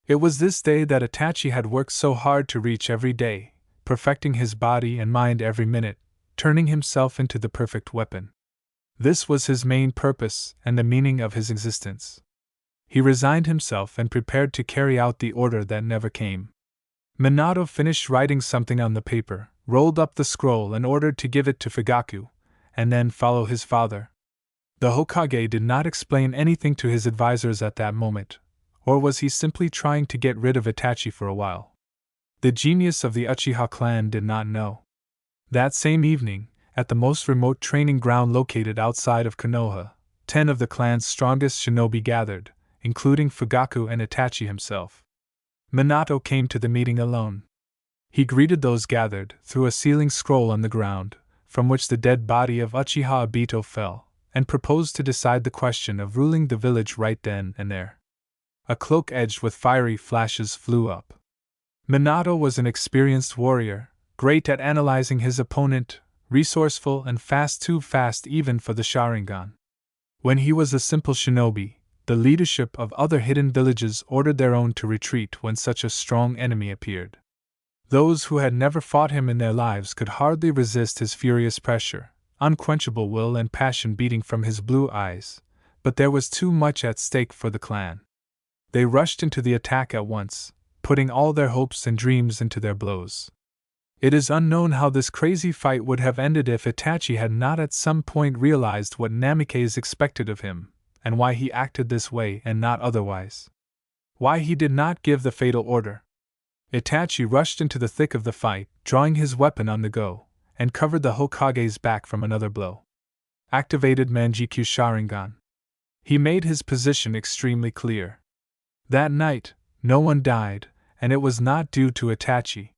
S1: It was this day that Itachi had worked so hard to reach every day, perfecting his body and mind every minute, turning himself into the perfect weapon. This was his main purpose and the meaning of his existence. He resigned himself and prepared to carry out the order that never came. Minato finished writing something on the paper, rolled up the scroll and ordered to give it to Fugaku, and then follow his father. The Hokage did not explain anything to his advisors at that moment, or was he simply trying to get rid of Itachi for a while? The genius of the Uchiha clan did not know. That same evening, at the most remote training ground located outside of Konoha, 10 of the clan's strongest shinobi gathered, including Fugaku and Itachi himself. Minato came to the meeting alone. He greeted those gathered through a sealing scroll on the ground, from which the dead body of Uchiha Obito fell, and proposed to decide the question of ruling the village right then and there. A cloak edged with fiery flashes flew up. Minato was an experienced warrior, great at analyzing his opponent, resourceful and fast, too fast even for the Sharingan. When he was a simple shinobi, the leadership of other hidden villages ordered their own to retreat when such a strong enemy appeared. Those who had never fought him in their lives could hardly resist his furious pressure, unquenchable will and passion beating from his blue eyes, but there was too much at stake for the clan. They rushed into the attack at once, putting all their hopes and dreams into their blows. It is unknown how this crazy fight would have ended if Itachi had not at some point realized what Namikaze expected of him, and why he acted this way and not otherwise. Why he did not give the fatal order. Itachi rushed into the thick of the fight, drawing his weapon on the go, and covered the Hokage's back from another blow. Activated Manjikyu Sharingan. He made his position extremely clear. That night, no one died, and it was not due to Itachi.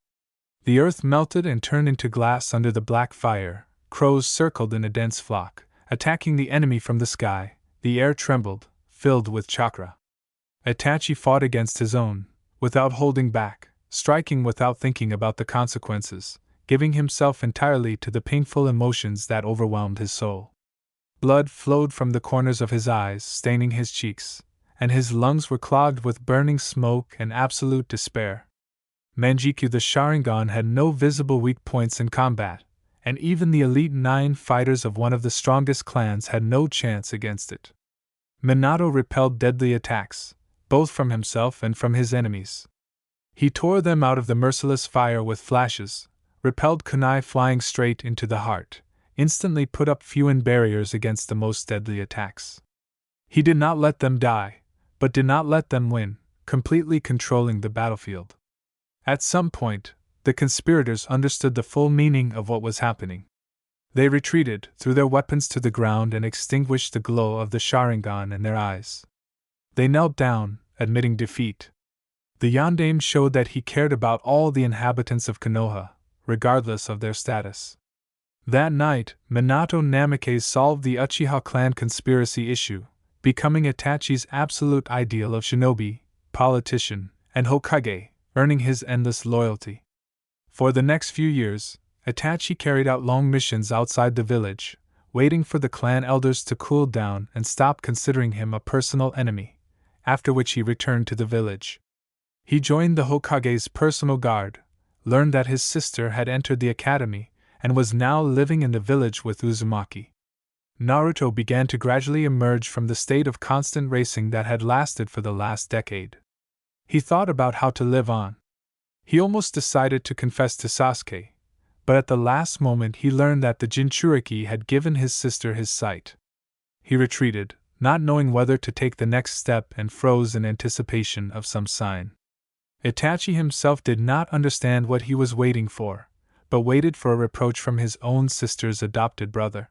S1: The earth melted and turned into glass under the black fire, crows circled in a dense flock, attacking the enemy from the sky, the air trembled, filled with chakra. Itachi fought against his own, without holding back, striking without thinking about the consequences, giving himself entirely to the painful emotions that overwhelmed his soul. Blood flowed from the corners of his eyes, staining his cheeks, and his lungs were clogged with burning smoke and absolute despair. Manjikyu the Sharingan had no visible weak points in combat, and even the elite 9 fighters of one of the strongest clans had no chance against it. Minato repelled deadly attacks, both from himself and from his enemies. He tore them out of the merciless fire with flashes, repelled kunai flying straight into the heart, instantly put up Fuin barriers against the most deadly attacks. He did not let them die, but did not let them win, completely controlling the battlefield. At some point, the conspirators understood the full meaning of what was happening. They retreated, threw their weapons to the ground and extinguished the glow of the Sharingan in their eyes. They knelt down, admitting defeat. The Yondaime showed that he cared about all the inhabitants of Konoha, regardless of their status. That night, Minato Namikaze solved the Uchiha clan conspiracy issue, becoming Itachi's absolute ideal of shinobi, politician, and Hokage, earning his endless loyalty. For the next few years, Itachi carried out long missions outside the village, waiting for the clan elders to cool down and stop considering him a personal enemy, after which he returned to the village. He joined the Hokage's personal guard, learned that his sister had entered the academy, and was now living in the village with Uzumaki. Naruto began to gradually emerge from the state of constant racing that had lasted for the last decade. He thought about how to live on. He almost decided to confess to Sasuke, but at the last moment he learned that the Jinchuriki had given his sister his sight. He retreated, not knowing whether to take the next step, and froze in anticipation of some sign. Itachi himself did not understand what he was waiting for, but waited for a reproach from his own sister's adopted brother.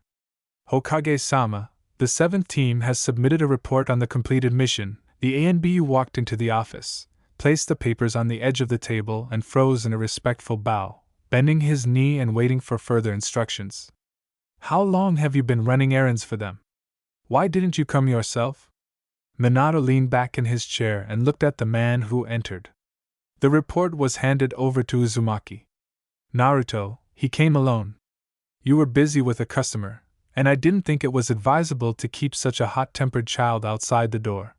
S1: Hokage-sama, the 7th team has submitted a report on the completed mission. The ANBU walked into the office, placed the papers on the edge of the table, and froze in a respectful bow, bending his knee and waiting for further instructions. How long have you been running errands for them? Why didn't you come yourself? Minato leaned back in his chair and looked at the man who entered. The report was handed over to Uzumaki. Naruto, he came alone. You were busy with a customer, and I didn't think it was advisable to keep such a hot-tempered child outside the door.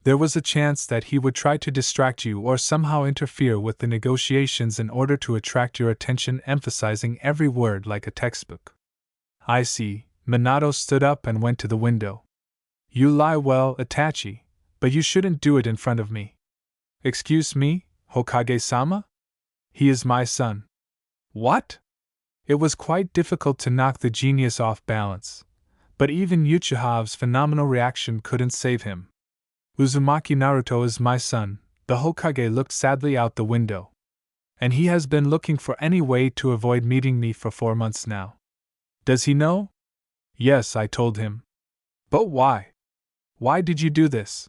S1: There was a chance that he would try to distract you or somehow interfere with the negotiations in order to attract your attention, emphasizing every word like a textbook. I see. Minato stood up and went to the window. You lie well, Itachi, but you shouldn't do it in front of me. Excuse me, Hokage-sama? He is my son. What? It was quite difficult to knock the genius off balance, but even Uchiha's phenomenal reaction couldn't save him. Uzumaki Naruto is my son. The Hokage looked sadly out the window. And he has been looking for any way to avoid meeting me for 4 months now. Does he know? Yes, I told him. But why? Why did you do this?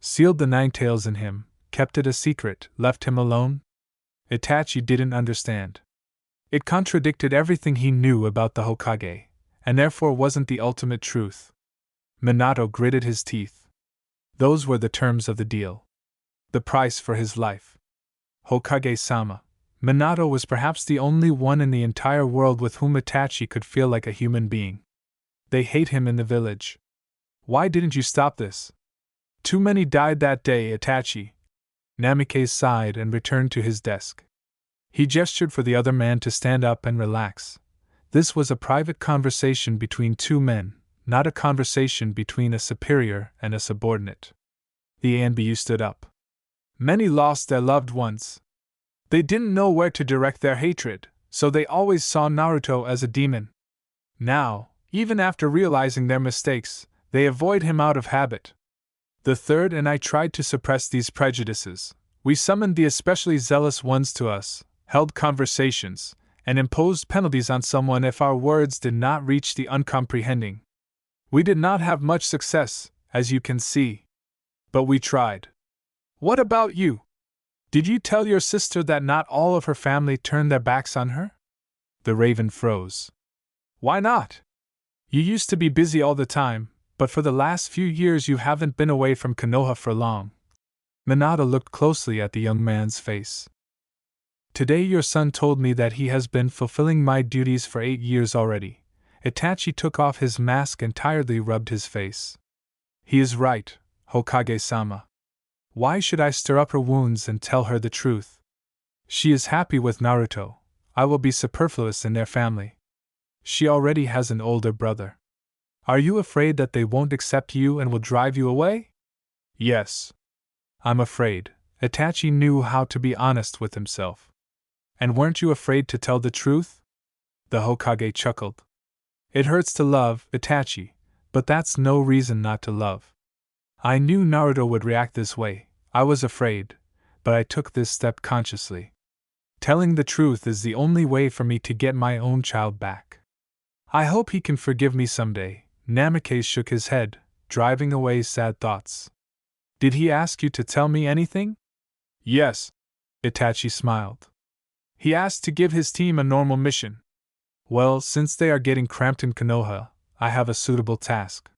S1: Sealed the 9 tails in him, kept it a secret, left him alone? Itachi didn't understand. It contradicted everything he knew about the Hokage, and therefore wasn't the ultimate truth. Minato gritted his teeth. Those were the terms of the deal. The price for his life. Hokage-sama, Minato was perhaps the only one in the entire world with whom Itachi could feel like a human being. They hate him in the village. Why didn't you stop this? Too many died that day, Itachi. Namikaze sighed and returned to his desk. He gestured for the other man to stand up and relax. This was a private conversation between 2 men, not a conversation between a superior and a subordinate. The ANBU stood up. Many lost their loved ones. They didn't know where to direct their hatred, so they always saw Naruto as a demon. Now, even after realizing their mistakes, they avoid him out of habit. The 3rd and I tried to suppress these prejudices. We summoned the especially zealous ones to us, held conversations, and imposed penalties on someone if our words did not reach the uncomprehending. We did not have much success, as you can see. But we tried. What about you? Did you tell your sister that not all of her family turned their backs on her? The raven froze. Why not? You used to be busy all the time, but for the last few years you haven't been away from Konoha for long. Minato looked closely at the young man's face. Today your son told me that he has been fulfilling my duties for 8 years already. Itachi took off his mask and tiredly rubbed his face. He is right, Hokage-sama. Why should I stir up her wounds and tell her the truth? She is happy with Naruto. I will be superfluous in their family. She already has an older brother. Are you afraid that they won't accept you and will drive you away? Yes. I'm afraid. Itachi knew how to be honest with himself. And weren't you afraid to tell the truth? The Hokage chuckled. It hurts to love, Itachi, but that's no reason not to love. I knew Naruto would react this way. I was afraid, but I took this step consciously. Telling the truth is the only way for me to get my own child back. I hope he can forgive me someday. Namikaze shook his head, driving away sad thoughts. Did he ask you to tell me anything? Yes. Itachi smiled. He asked to give his team a normal mission. Well, since they are getting cramped in Konoha, I have a suitable task.